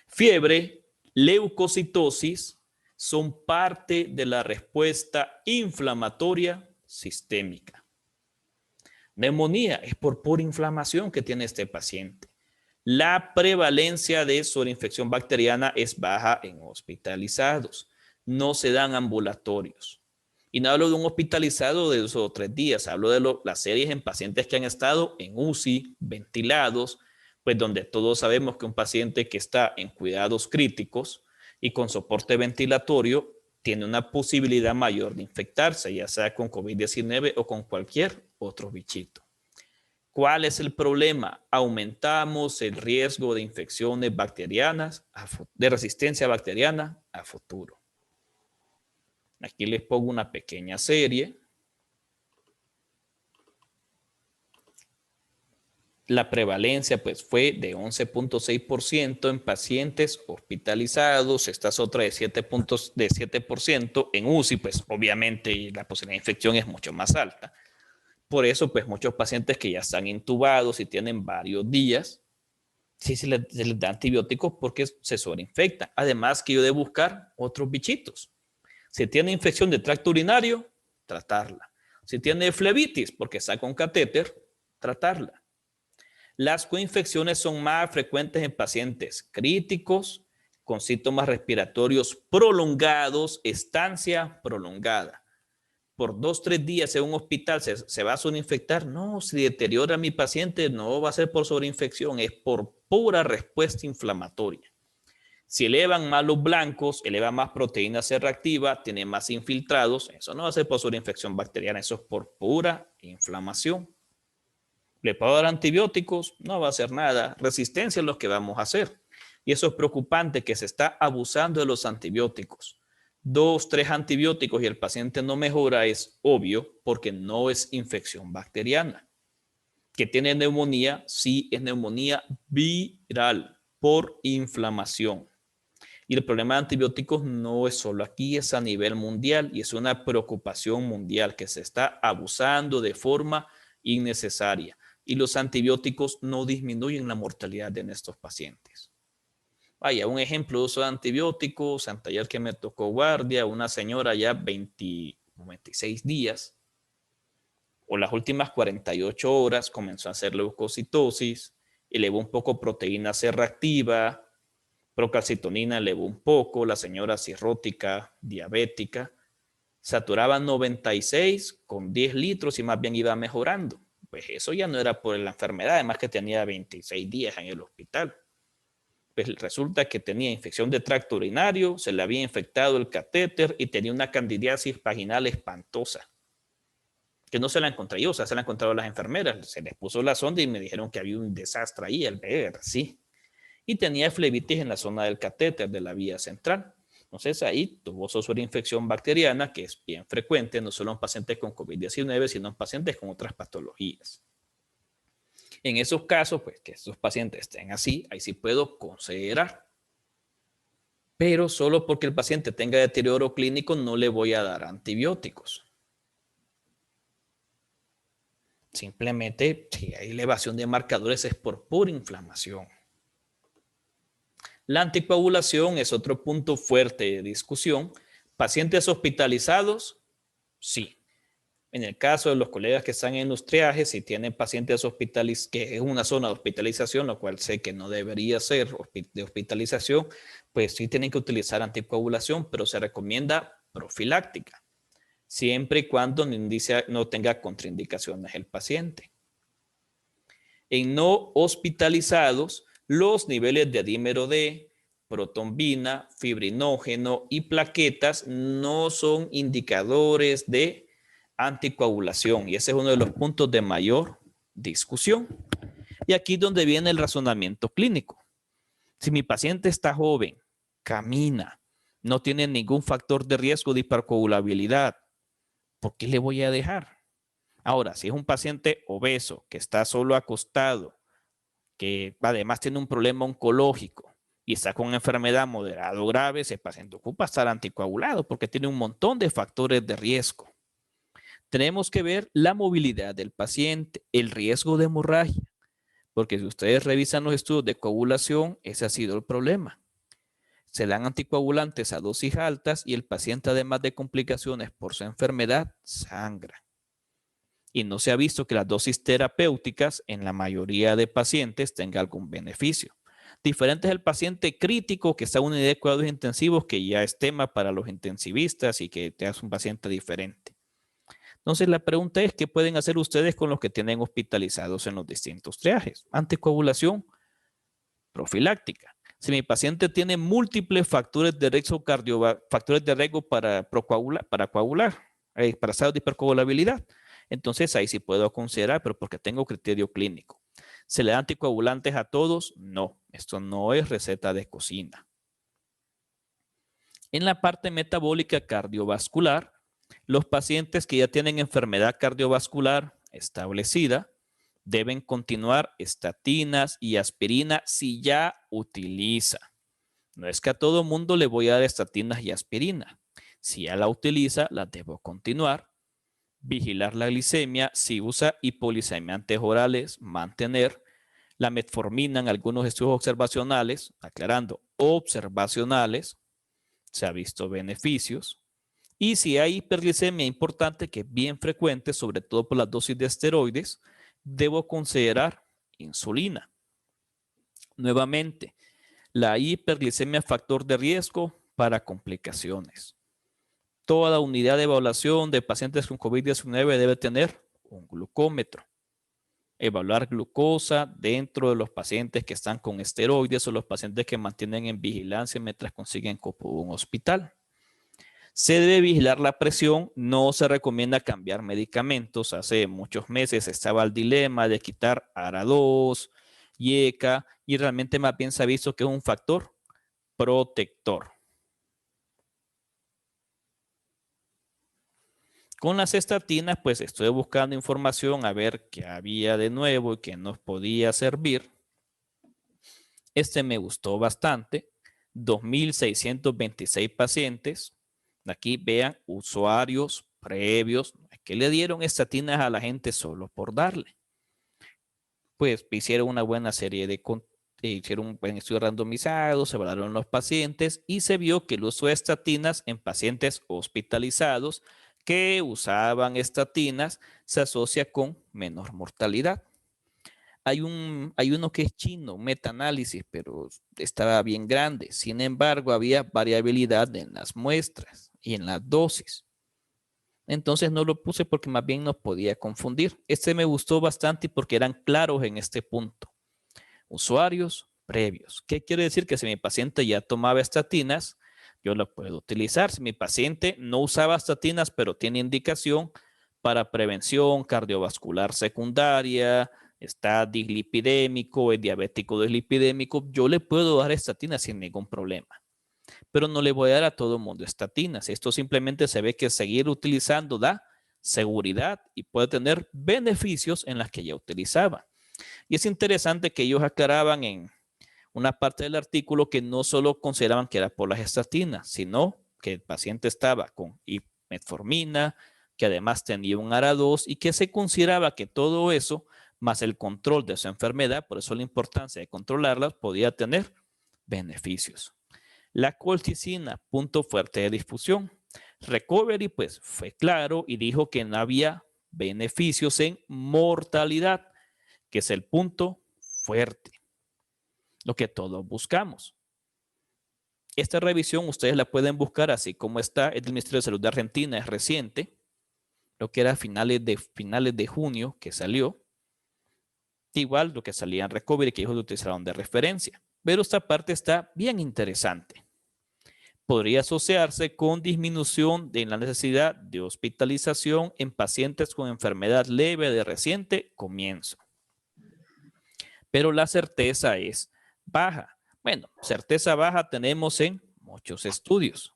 Fiebre, leucocitosis son parte de la respuesta inflamatoria sistémica. Neumonía es por pura inflamación que tiene este paciente. La prevalencia de sobreinfección bacteriana es baja en hospitalizados. No se dan ambulatorios. Y no hablo de un hospitalizado de 2 o 3 días, hablo de las series en pacientes que han estado en UCI, ventilados, pues donde todos sabemos que un paciente que está en cuidados críticos y con soporte ventilatorio tiene una posibilidad mayor de infectarse, ya sea con COVID-19 o con cualquier otro bichito. ¿Cuál es el problema? Aumentamos el riesgo de infecciones bacterianas, de resistencia bacteriana a futuro. Aquí les pongo una pequeña serie. La prevalencia pues fue de 11.6% en pacientes hospitalizados. Esta es otra de 7% en UCI, pues obviamente la posibilidad de infección es mucho más alta. Por eso, pues muchos pacientes que ya están intubados y tienen varios días, sí se les da antibióticos porque se sobreinfectan. Además que yo debo buscar otros bichitos. Si tiene infección de tracto urinario, tratarla. Si tiene flebitis, porque está con catéter, tratarla. Las coinfecciones son más frecuentes en pacientes críticos, con síntomas respiratorios prolongados, estancia prolongada. Por 2 o 3 días en un hospital se va a sobreinfectar. No, si deteriora a mi paciente, no va a ser por sobreinfección, es por pura respuesta inflamatoria. Si elevan más los blancos, eleva más proteína C reactiva, tiene más infiltrados, eso no va a ser por sobreinfección bacteriana, eso es por pura inflamación. ¿Le puedo dar antibióticos? No va a hacer nada. Resistencia es lo que vamos a hacer. Y eso es preocupante, que se está abusando de los antibióticos. 2, 3 antibióticos y el paciente no mejora, es obvio, porque no es infección bacteriana. ¿Que tiene neumonía? Sí, es neumonía viral por inflamación. Y el problema de antibióticos no es solo aquí, es a nivel mundial y es una preocupación mundial que se está abusando de forma innecesaria. Y los antibióticos no disminuyen la mortalidad de estos pacientes. Vaya, un ejemplo de uso de antibióticos, anteayer que me tocó guardia, una señora ya 26 días, o las últimas 48 horas comenzó a hacer leucocitosis, elevó un poco proteína C reactiva, procalcitonina elevó un poco, la señora cirrótica, diabética, saturaba 96 con 10 litros y más bien iba mejorando. Pues eso ya no era por la enfermedad, además que tenía 26 días en el hospital. Pues resulta que tenía infección de tracto urinario, se le había infectado el catéter y tenía una candidiasis vaginal espantosa. Que no se la encontré yo, o sea, se la encontraron las enfermeras. Se les puso la sonda y me dijeron que había un desastre ahí, el ver, sí. Y tenía flebitis en la zona del catéter de la vía central. Entonces ahí tuvo sobreinfección bacteriana, que es bien frecuente, no solo en pacientes con COVID-19, sino en pacientes con otras patologías. En esos casos, pues que estos pacientes estén así, ahí sí puedo considerar. Pero solo porque el paciente tenga deterioro clínico no le voy a dar antibióticos. Simplemente, si hay elevación de marcadores es por pura inflamación. La anticoagulación es otro punto fuerte de discusión. ¿Pacientes hospitalizados? Sí. En el caso de los colegas que están en los triajes, si tienen pacientes hospitalizados, que es una zona de hospitalización, lo cual sé que no debería ser de hospitalización, pues sí tienen que utilizar anticoagulación, pero se recomienda profiláctica, siempre y cuando no tenga contraindicaciones el paciente. En no hospitalizados, los niveles de dímero D, protombina, fibrinógeno y plaquetas no son indicadores de anticoagulación y ese es uno de los puntos de mayor discusión. Y aquí es donde viene el razonamiento clínico. Si mi paciente está joven, camina, no tiene ningún factor de riesgo de hipercoagulabilidad, ¿por qué le voy a dejar? Ahora, si es un paciente obeso que está solo acostado, que además tiene un problema oncológico y está con una enfermedad moderada o grave, ese paciente ocupa estar anticoagulado porque tiene un montón de factores de riesgo. Tenemos que ver la movilidad del paciente, el riesgo de hemorragia, porque si ustedes revisan los estudios de coagulación, ese ha sido el problema. Se dan anticoagulantes a dosis altas y el paciente, además de complicaciones por su enfermedad, sangra. y no se ha visto que las dosis terapéuticas en la mayoría de pacientes tengan algún beneficio. Diferente es el paciente crítico que está en una unidad de cuidados intensivos, que ya es tema para los intensivistas y que te hace un paciente diferente. Entonces la pregunta es, ¿qué pueden hacer ustedes con los que tienen hospitalizados en los distintos triajes? Anticoagulación profiláctica. Si mi paciente tiene múltiples factores de riesgo factores de riesgo para coagular, para estados de hipercoagulabilidad, entonces ahí sí puedo considerar, pero porque tengo criterio clínico. ¿Se le da anticoagulantes a todos? No, esto no es receta de cocina. En la parte metabólica cardiovascular, los pacientes que ya tienen enfermedad cardiovascular establecida deben continuar estatinas y aspirina si ya utiliza. No es que a todo mundo le voy a dar estatinas y aspirina. Si ya la utiliza, la debo continuar. Vigilar la glicemia. Si usa hipoglicemiantes orales, mantener. La metformina en algunos estudios observacionales, aclarando, observacionales, se ha visto beneficios. Y si hay hiperglicemia importante, que es bien frecuente, sobre todo por las dosis de esteroides, debo considerar insulina. Nuevamente, la hiperglicemia es factor de riesgo para complicaciones. Toda unidad de evaluación de pacientes con COVID-19 debe tener un glucómetro. Evaluar glucosa dentro de los pacientes que están con esteroides o los pacientes que mantienen en vigilancia mientras consiguen cupo en un hospital. Se debe vigilar la presión, no se recomienda cambiar medicamentos. Hace muchos meses estaba el dilema de quitar ARA2, IECA, y realmente más bien se ha visto que es un factor protector. Con las estatinas, pues estoy buscando información a ver qué había de nuevo y qué nos podía servir. Este me gustó bastante. 2.626 pacientes. Aquí vean usuarios previos que le dieron estatinas a la gente solo por darle. Pues hicieron una buena serie de hicieron un buen estudio randomizado, se evaluaron los pacientes y se vio que el uso de estatinas en pacientes hospitalizados que usaban estatinas se asocia con menor mortalidad. Hay uno que es chino, metaanálisis, pero estaba bien grande. Sin embargo, había variabilidad en las muestras y en las dosis. Entonces no lo puse porque más bien nos podía confundir. Este me gustó bastante porque eran claros en este punto. Usuarios previos. ¿Qué quiere decir? Que si mi paciente ya tomaba estatinas, yo lo puedo utilizar. Si mi paciente no usaba estatinas, pero tiene indicación para prevención cardiovascular secundaria, está dislipidémico, es diabético dislipidémico, yo le puedo dar estatinas sin ningún problema. Pero no le voy a dar a todo el mundo estatinas. Esto simplemente se ve que seguir utilizando da seguridad y puede tener beneficios en las que ya utilizaba. Y es interesante que ellos aclaraban en una parte del artículo que no solo consideraban que era por las estatinas, sino que el paciente estaba con metformina, que además tenía un ARA2 y que se consideraba que todo eso, más el control de su enfermedad, por eso la importancia de controlarlas, podía tener beneficios. La colchicina, punto fuerte de difusión. Recovery, pues fue claro y dijo que no había beneficios en mortalidad, que es el punto fuerte, lo que todos buscamos. Esta revisión ustedes la pueden buscar así como está, es del Ministerio de Salud de Argentina, es reciente, lo que era finales de junio que salió, igual lo que salía en Recovery, que ellos lo utilizaron de referencia. Pero esta parte está bien interesante. Podría asociarse con disminución de la necesidad de hospitalización en pacientes con enfermedad leve de reciente comienzo. Pero la certeza es baja. Bueno, certeza baja tenemos en muchos estudios.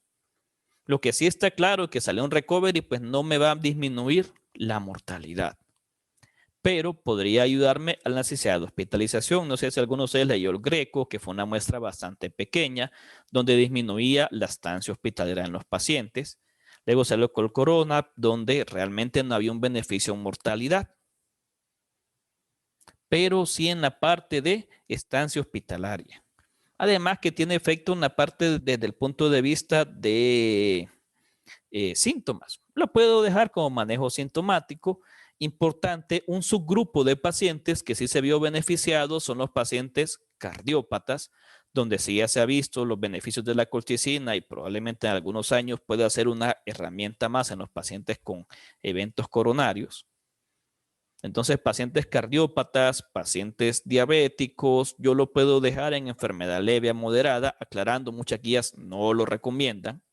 Lo que sí está claro es que salió un recovery, pues no me va a disminuir la mortalidad. Pero podría ayudarme a la necesidad de hospitalización. No sé si alguno de ustedes leyó el Greco, que fue una muestra bastante pequeña, donde disminuía la estancia hospitalera en los pacientes. Luego salió el Corona, donde realmente no había un beneficio en mortalidad, pero sí en la parte de estancia hospitalaria. Además que tiene efecto en la parte desde el punto de vista de síntomas. Lo puedo dejar como manejo sintomático Importante, un subgrupo de pacientes que sí se vio beneficiados son los pacientes cardiópatas, donde sí ya se ha visto los beneficios de la colchicina y probablemente en algunos años pueda ser una herramienta más en los pacientes con eventos coronarios. Entonces, pacientes cardiópatas, pacientes diabéticos, yo lo puedo dejar en enfermedad leve a moderada, aclarando, muchas guías no lo recomiendan.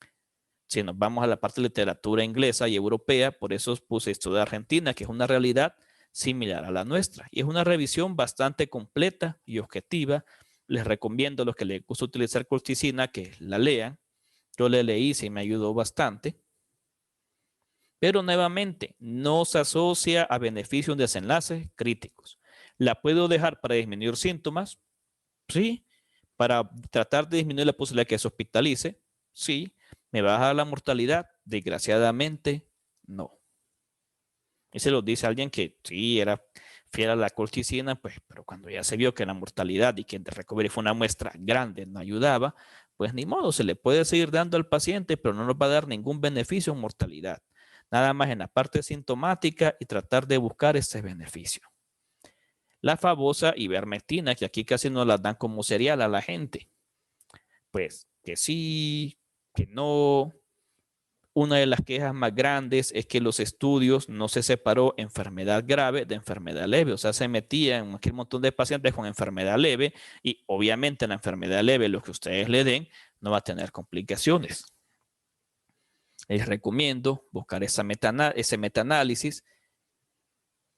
Si nos vamos a la parte de literatura inglesa y europea, por eso puse esto de Argentina, que es una realidad similar a la nuestra. Y es una revisión bastante completa y objetiva. Les recomiendo a los que les gusta utilizar colchicina que la lean. Yo la leí y me ayudó bastante. Pero nuevamente, no se asocia a beneficios de desenlaces críticos. ¿La puedo dejar para disminuir síntomas? Sí. ¿Para tratar de disminuir la posibilidad de que se hospitalice? Sí. ¿Me baja la mortalidad? Desgraciadamente, no. Y se lo dice alguien que sí era fiel a la colchicina, pues, pero cuando ya se vio que la mortalidad y que el recovery fue una muestra grande, no ayudaba, pues ni modo, se le puede seguir dando al paciente, pero no nos va a dar ningún beneficio en mortalidad. Nada más en la parte sintomática y tratar de buscar ese beneficio. La famosa ivermectina, que aquí casi nos la dan como cereal a la gente. Pues que sí, que no. Una de las quejas más grandes es que los estudios no se separó enfermedad grave de enfermedad leve. O sea, se metía en un montón de pacientes con enfermedad leve y obviamente la enfermedad leve, lo que ustedes le den, no va a tener complicaciones. Les recomiendo buscar ese metaanálisis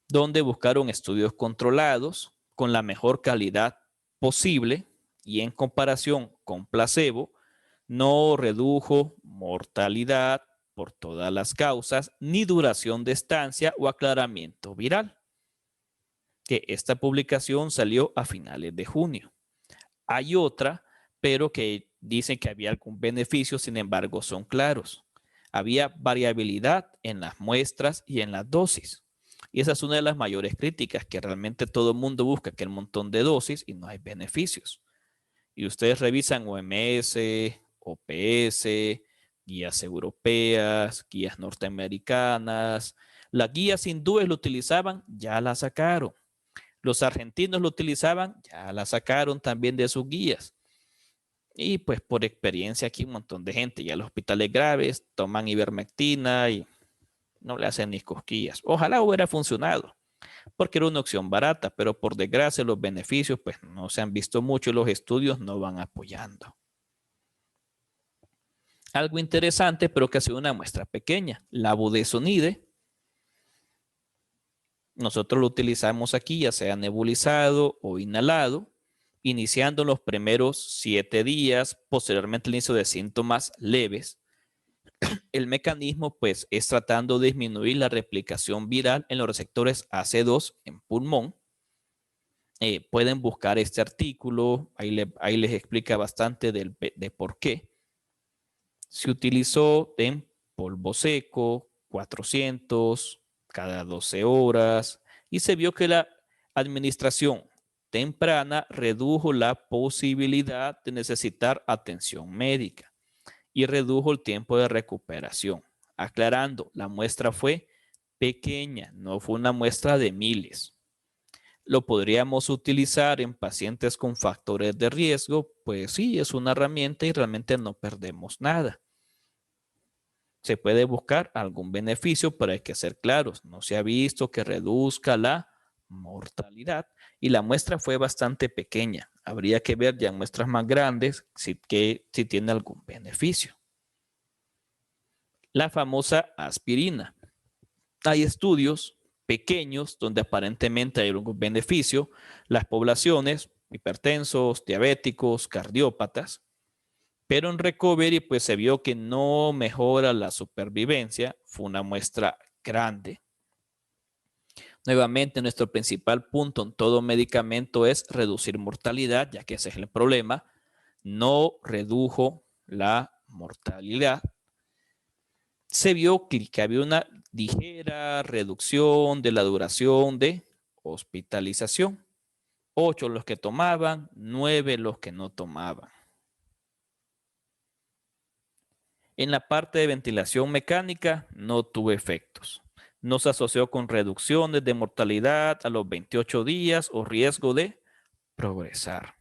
donde buscaron estudios controlados con la mejor calidad posible y en comparación con placebo, no redujo mortalidad por todas las causas, ni duración de estancia o aclaramiento viral. Que esta publicación salió a finales de junio. Hay otra, pero que dicen que había algún beneficio, sin embargo, son claros. Había variabilidad en las muestras y en las dosis. Y esa es una de las mayores críticas, que realmente todo el mundo busca que el montón de dosis y no hay beneficios. Y ustedes revisan OMS, OPS, guías europeas, guías norteamericanas. Las guías hindúes lo utilizaban, ya la sacaron. Los argentinos lo utilizaban, ya la sacaron también de sus guías. Y pues por experiencia aquí un montón de gente, ya los hospitales graves toman ivermectina y no le hacen ni cosquillas. Ojalá hubiera funcionado, porque era una opción barata, pero por desgracia los beneficios pues no se han visto mucho y los estudios no van apoyando. Algo interesante, pero que ha sido una muestra pequeña, la budesonide. Nosotros lo utilizamos aquí, ya sea nebulizado o inhalado, iniciando los primeros 7 días, posteriormente el inicio de síntomas leves. El mecanismo, pues, es tratando de disminuir la replicación viral en los receptores AC2 en pulmón. Pueden buscar este artículo, ahí les explica bastante de por qué. Se utilizó en polvo seco, 400 cada 12 horas, y se vio que la administración temprana redujo la posibilidad de necesitar atención médica y redujo el tiempo de recuperación. Aclarando, la muestra fue pequeña, no fue una muestra de miles. ¿Lo podríamos utilizar en pacientes con factores de riesgo? Pues sí, es una herramienta y realmente no perdemos nada. Se puede buscar algún beneficio, pero hay que ser claros. No se ha visto que reduzca la mortalidad y la muestra fue bastante pequeña. Habría que ver ya en muestras más grandes si tiene algún beneficio. La famosa aspirina. Hay estudios pequeños donde aparentemente hay algún beneficio. Las poblaciones, hipertensos, diabéticos, cardiópatas, pero en recovery pues se vio que no mejora la supervivencia. Fue una muestra grande. Nuevamente, nuestro principal punto en todo medicamento es reducir mortalidad, ya que ese es el problema. No redujo la mortalidad. Se vio que había una ligera reducción de la duración de hospitalización. 8 los que tomaban, 9 los que no tomaban. En la parte de ventilación mecánica no tuvo efectos. No se asoció con reducciones de mortalidad a los 28 días o riesgo de progresar.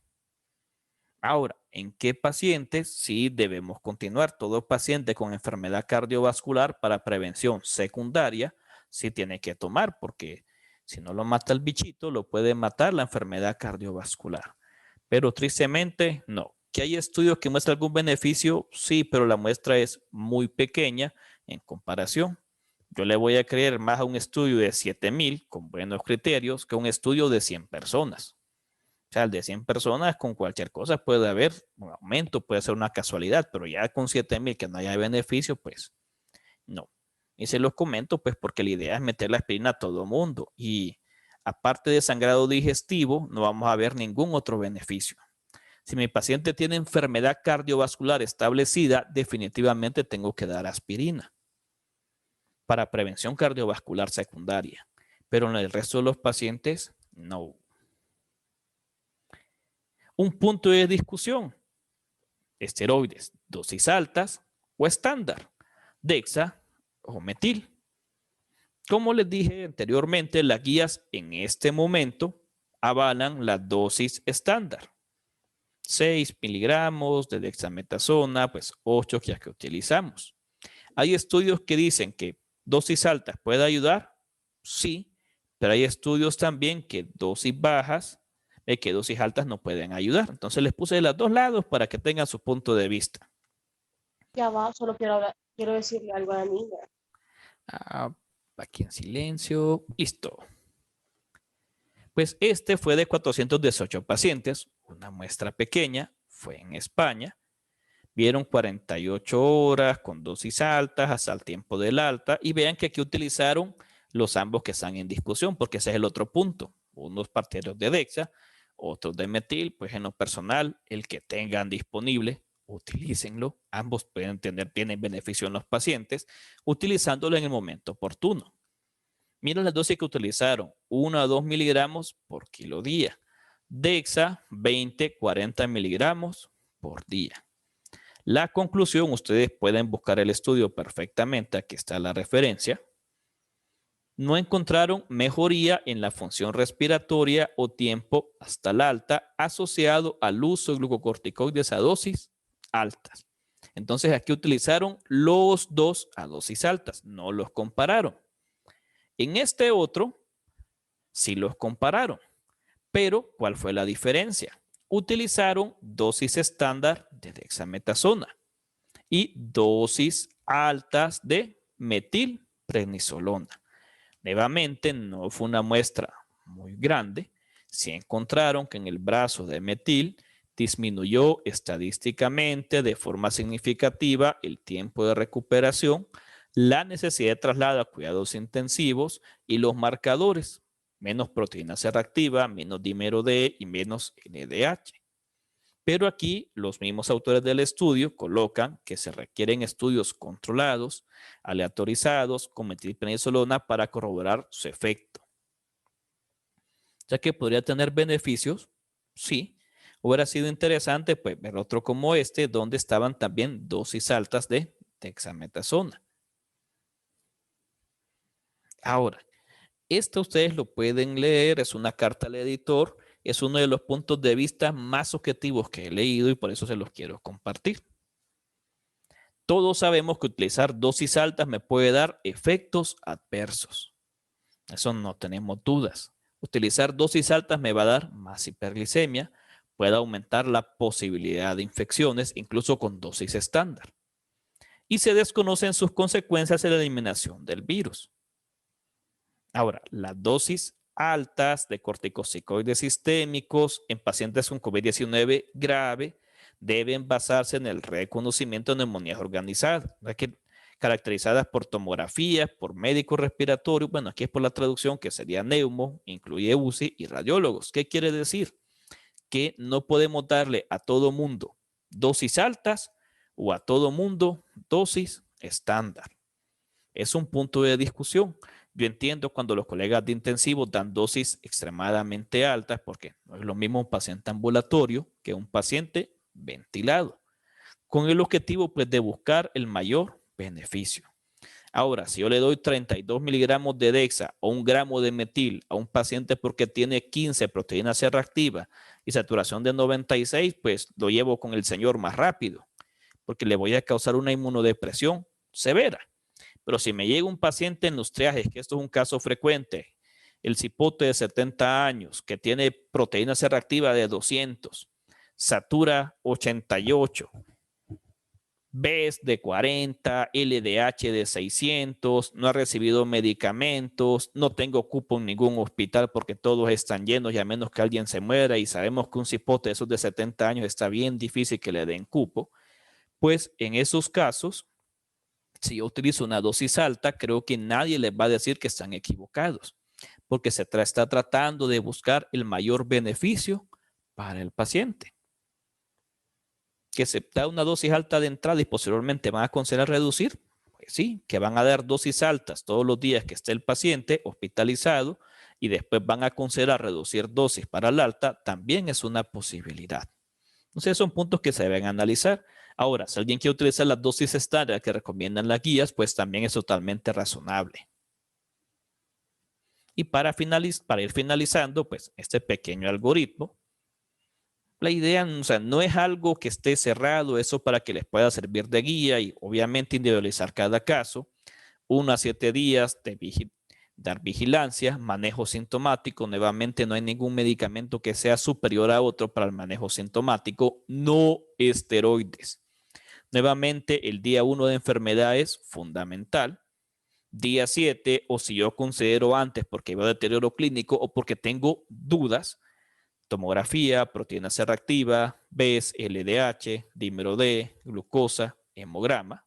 Ahora, ¿en qué pacientes sí debemos continuar? Todo paciente con enfermedad cardiovascular para prevención secundaria sí tiene que tomar, porque si no lo mata el bichito, lo puede matar la enfermedad cardiovascular. Pero tristemente, no. ¿Que hay estudios que muestran algún beneficio? Sí, pero la muestra es muy pequeña en comparación. Yo le voy a creer más a un estudio de 7,000 con buenos criterios que un estudio de 100 personas. O sea, el de 100 personas con cualquier cosa puede haber un aumento, puede ser una casualidad, pero ya con 7,000 que no haya beneficio, pues no. Y se los comento, pues porque la idea es meter la aspirina a todo mundo. Y aparte de sangrado digestivo, no vamos a ver ningún otro beneficio. Si mi paciente tiene enfermedad cardiovascular establecida, definitivamente tengo que dar aspirina para prevención cardiovascular secundaria. Pero en el resto de los pacientes, no. Un punto de discusión: esteroides, dosis altas o estándar, Dexa o metil. Como les dije anteriormente, las guías en este momento avalan la dosis estándar. 6 miligramos de dexametasona, pues 8 que es que utilizamos. Hay estudios que dicen que dosis altas puede ayudar, sí, pero hay estudios también que dosis bajas, que dosis altas no pueden ayudar. Entonces les puse de los dos lados para que tengan su punto de vista. Ya va, solo quiero decirle algo a la niña. Ah, aquí en silencio. Listo. Pues este fue de 418 pacientes, una muestra pequeña, fue en España. Vieron 48 horas con dosis altas hasta el tiempo del alta y vean que aquí utilizaron los ambos que están en discusión, porque ese es el otro punto. Unos partidarios de Dexa, otros de metil, pues en lo personal, el que tengan disponible, utilícenlo. Ambos tienen beneficio en los pacientes, utilizándolo en el momento oportuno. Miren las dosis que utilizaron, 1 a 2 miligramos por kilo día. Dexa, 20, 40 miligramos por día. La conclusión, ustedes pueden buscar el estudio perfectamente, aquí está la referencia. No encontraron mejoría en la función respiratoria o tiempo hasta la alta asociado al uso de glucocorticoides a dosis altas. Entonces aquí utilizaron los dos a dosis altas, no los compararon. En este otro, sí los compararon. Pero, ¿cuál fue la diferencia? Utilizaron dosis estándar de dexametasona y dosis altas de metilprednisolona. Nuevamente, no fue una muestra muy grande. Se encontraron que en el brazo de metil disminuyó estadísticamente de forma significativa el tiempo de recuperación, la necesidad de traslado a cuidados intensivos y los marcadores, menos proteína C reactiva, menos dímero D y menos NDH. Pero aquí los mismos autores del estudio colocan que se requieren estudios controlados, aleatorizados, con metilprednisolona para corroborar su efecto. Ya que podría tener beneficios, sí. Hubiera sido interesante pues, ver otro como este, donde estaban también dosis altas de dexametasona. Ahora, esto ustedes lo pueden leer, es una carta al editor, es uno de los puntos de vista más objetivos que he leído y por eso se los quiero compartir. Todos sabemos que utilizar dosis altas me puede dar efectos adversos. Eso no tenemos dudas. Utilizar dosis altas me va a dar más hiperglicemia, puede aumentar la posibilidad de infecciones, incluso con dosis estándar. Y se desconocen sus consecuencias en la eliminación del virus. Ahora, las dosis altas de corticosteroides sistémicos en pacientes con COVID-19 grave deben basarse en el reconocimiento de neumonías organizadas, caracterizadas por tomografías, por médicos respiratorios. Bueno, aquí es por la traducción que sería neumo, incluye UCI y radiólogos. ¿Qué quiere decir? Que no podemos darle a todo mundo dosis altas o a todo mundo dosis estándar. Es un punto de discusión. Yo entiendo cuando los colegas de intensivo dan dosis extremadamente altas porque no es lo mismo un paciente ambulatorio que un paciente ventilado, con el objetivo pues, de buscar el mayor beneficio. Ahora, si yo le doy 32 miligramos de Dexa o 1 gramo de metil a un paciente porque tiene 15 proteína C reactiva y saturación de 96, pues lo llevo con el señor más rápido, porque le voy a causar una inmunodepresión severa. Pero si me llega un paciente en los triajes, que esto es un caso frecuente, el cipote de 70 años que tiene proteína C reactiva de 200, satura 88, BES de 40, LDH de 600, no ha recibido medicamentos, no tengo cupo en ningún hospital porque todos están llenos y a menos que alguien se muera y sabemos que un cipote de esos de 70 años está bien difícil que le den cupo, pues en esos casos, si yo utilizo una dosis alta, creo que nadie les va a decir que están equivocados, porque se está tratando de buscar el mayor beneficio para el paciente. Que se da una dosis alta de entrada y posteriormente van a considerar reducir, pues sí, que van a dar dosis altas todos los días que esté el paciente hospitalizado y después van a considerar reducir dosis para la alta, también es una posibilidad. Entonces son puntos que se deben analizar. Ahora, si alguien quiere utilizar las dosis estándar que recomiendan las guías, pues también es totalmente razonable. Y para ir finalizando, pues este pequeño algoritmo, la idea, o sea, no es algo que esté cerrado, eso para que les pueda servir de guía y obviamente individualizar cada caso. 1 a 7 días de dar vigilancia, manejo sintomático. Nuevamente no hay ningún medicamento que sea superior a otro para el manejo sintomático. No esteroides. Nuevamente el día 1 de enfermedad es fundamental. Día 7 o si yo considero antes porque veo deterioro clínico o porque tengo dudas, tomografía, proteína C reactiva, BES, LDH, dímero D, glucosa, hemograma.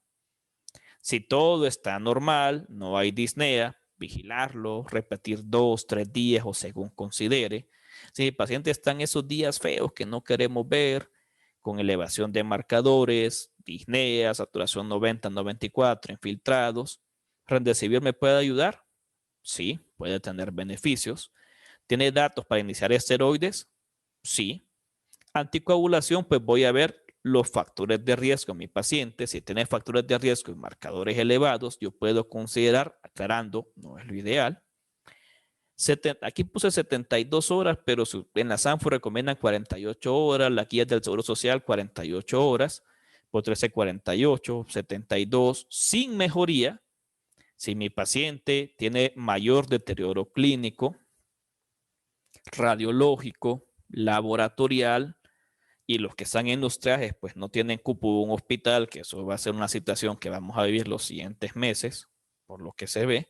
Si todo está normal, no hay disnea, vigilarlo, repetir 2, 3 días o según considere. Si el paciente está en esos días feos que no queremos ver, con elevación de marcadores, disnea, saturación 90, 94, infiltrados, Remdesivir me puede ayudar. Sí, puede tener beneficios. ¿Tiene datos para iniciar esteroides? Sí. Anticoagulación, pues voy a ver los factores de riesgo en mi paciente. Si tiene factores de riesgo y marcadores elevados, yo puedo considerar, aclarando, no es lo ideal. Aquí puse 72 horas, pero en la SANFO recomiendan 48 horas, la guía del Seguro Social 48 horas, por 13 48, 72, sin mejoría. Si mi paciente tiene mayor deterioro clínico, radiológico, laboratorial, y los que están en los trajes pues no tienen cupo de un hospital, que eso va a ser una situación que vamos a vivir los siguientes meses, por lo que se ve,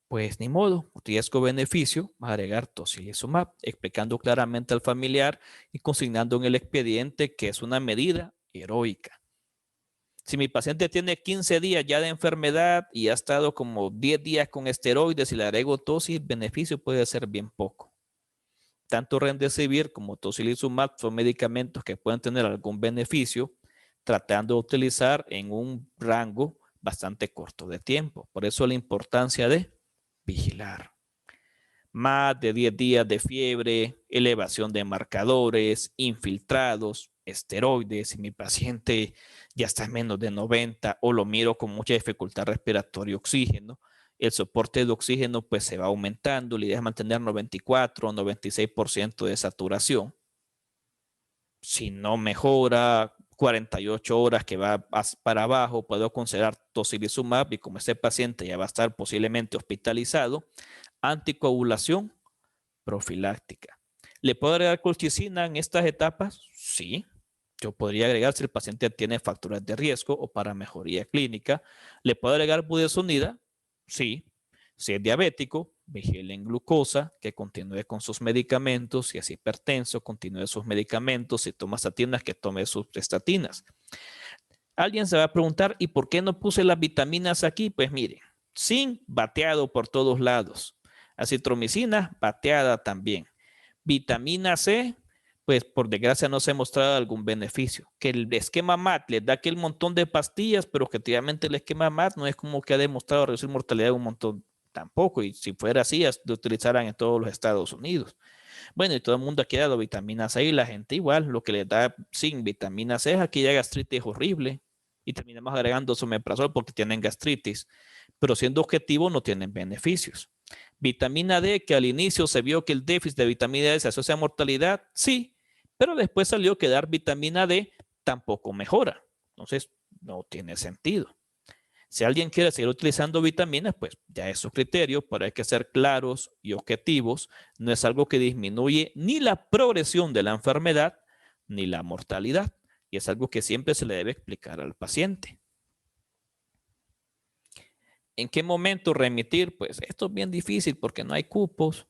pues ni modo, riesgo-beneficio, va a agregar tocilizumab, explicando claramente al familiar y consignando en el expediente que es una medida heroica. Si mi paciente tiene 15 días ya de enfermedad y ha estado como 10 días con esteroides y le agrego dosis, beneficio puede ser bien poco. Tanto Remdesivir como tocilizumab son medicamentos que pueden tener algún beneficio, tratando de utilizar en un rango bastante corto de tiempo. Por eso la importancia de vigilar. Más de 10 días de fiebre, elevación de marcadores, infiltrados, esteroides, si mi paciente ya está en menos de 90 o lo miro con mucha dificultad respiratoria y oxígeno, el soporte de oxígeno pues se va aumentando, la idea es mantener 94 o 96% de saturación. Si no mejora 48 horas que va para abajo, puedo considerar tocilizumab y como este paciente ya va a estar posiblemente hospitalizado, anticoagulación profiláctica. ¿Le puedo agregar colchicina en estas etapas? Sí. Yo podría agregar si el paciente tiene factores de riesgo o para mejoría clínica. ¿Le puedo agregar budesonida? Sí. Si es diabético, vigilen glucosa, que continúe con sus medicamentos. Si es hipertenso, continúe sus medicamentos. Si toma estatinas, que tome sus estatinas. Alguien se va a preguntar, ¿y por qué no puse las vitaminas aquí? Pues mire, zinc bateado por todos lados. Acitromicina bateada también. Vitamina C, pues por desgracia no se ha mostrado algún beneficio. Que el esquema MAT les da aquel montón de pastillas, pero objetivamente el esquema MAT no es como que ha demostrado reducir mortalidad un montón tampoco. Y si fuera así, lo utilizaran en todos los Estados Unidos. Bueno, y todo el mundo aquí ha dado vitamina C y la gente igual, lo que les da sin vitamina C es aquella gastritis horrible y terminamos agregando omeprazol porque tienen gastritis. pero siendo objetivo no tienen beneficios. Vitamina D, que al inicio se vio que el déficit de vitamina D se asocia a mortalidad, sí, pero después salió que dar vitamina D tampoco mejora. Entonces, no tiene sentido. Si alguien quiere seguir utilizando vitaminas, pues ya es su criterio, pero hay que ser claros y objetivos. No es algo que disminuye ni la progresión de la enfermedad ni la mortalidad. Y es algo que siempre se le debe explicar al paciente. ¿En qué momento remitir? Pues esto es bien difícil porque no hay cupos,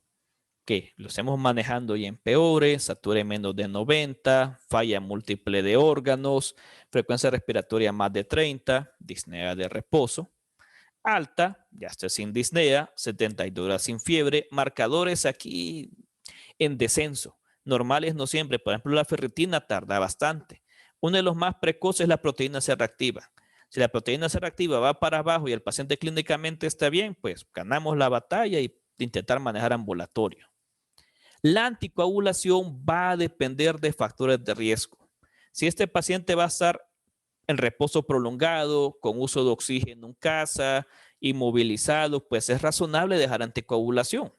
que lo estemos manejando y empeore, sature menos de 90, falla múltiple de órganos, frecuencia respiratoria más de 30, disnea de reposo, alta, ya esté sin disnea, 72 horas sin fiebre, marcadores aquí en descenso, normales no siempre, por ejemplo la ferritina tarda bastante. Uno de los más precoces es la proteína C reactiva. Si la proteína C reactiva va para abajo y el paciente clínicamente está bien, pues ganamos la batalla y intentar manejar ambulatorio. La anticoagulación va a depender de factores de riesgo. Si este paciente va a estar en reposo prolongado, con uso de oxígeno en casa, inmovilizado, pues es razonable dejar anticoagulación.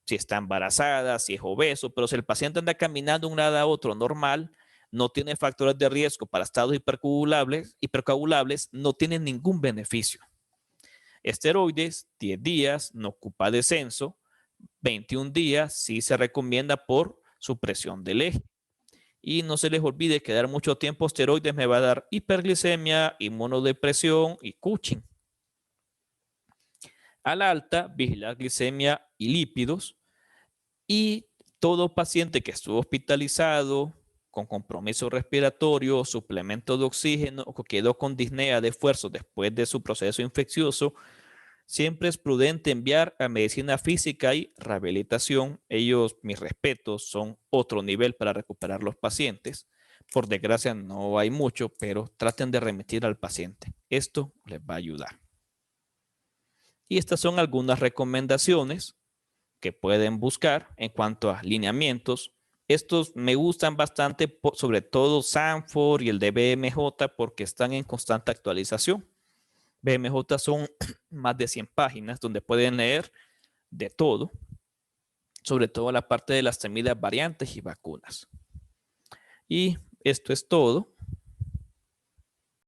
Si está embarazada, si es obeso, pero si el paciente anda caminando de un lado a otro normal, no tiene factores de riesgo para estados hipercoagulables, no tiene ningún beneficio. Esteroides, 10 días, no ocupa descenso. 21 días sí se recomienda por supresión del eje. Y no se les olvide que dar mucho tiempo esteroides me va a dar hiperglicemia, inmunodepresión y Cushing. A la alta, vigilar glicemia y lípidos. Y todo paciente que estuvo hospitalizado con compromiso respiratorio, suplemento de oxígeno o que quedó con disnea de esfuerzo después de su proceso infeccioso, siempre es prudente enviar a medicina física y rehabilitación. Ellos, mis respetos, son otro nivel para recuperar los pacientes. Por desgracia no hay mucho, pero traten de remitir al paciente. Esto les va a ayudar. Y estas son algunas recomendaciones que pueden buscar en cuanto a lineamientos. Estos me gustan bastante, sobre todo Sanford y el de BMJ, porque están en constante actualización. BMJ son más de 100 páginas donde pueden leer de todo, sobre todo la parte de las temidas variantes y vacunas. Y esto es todo.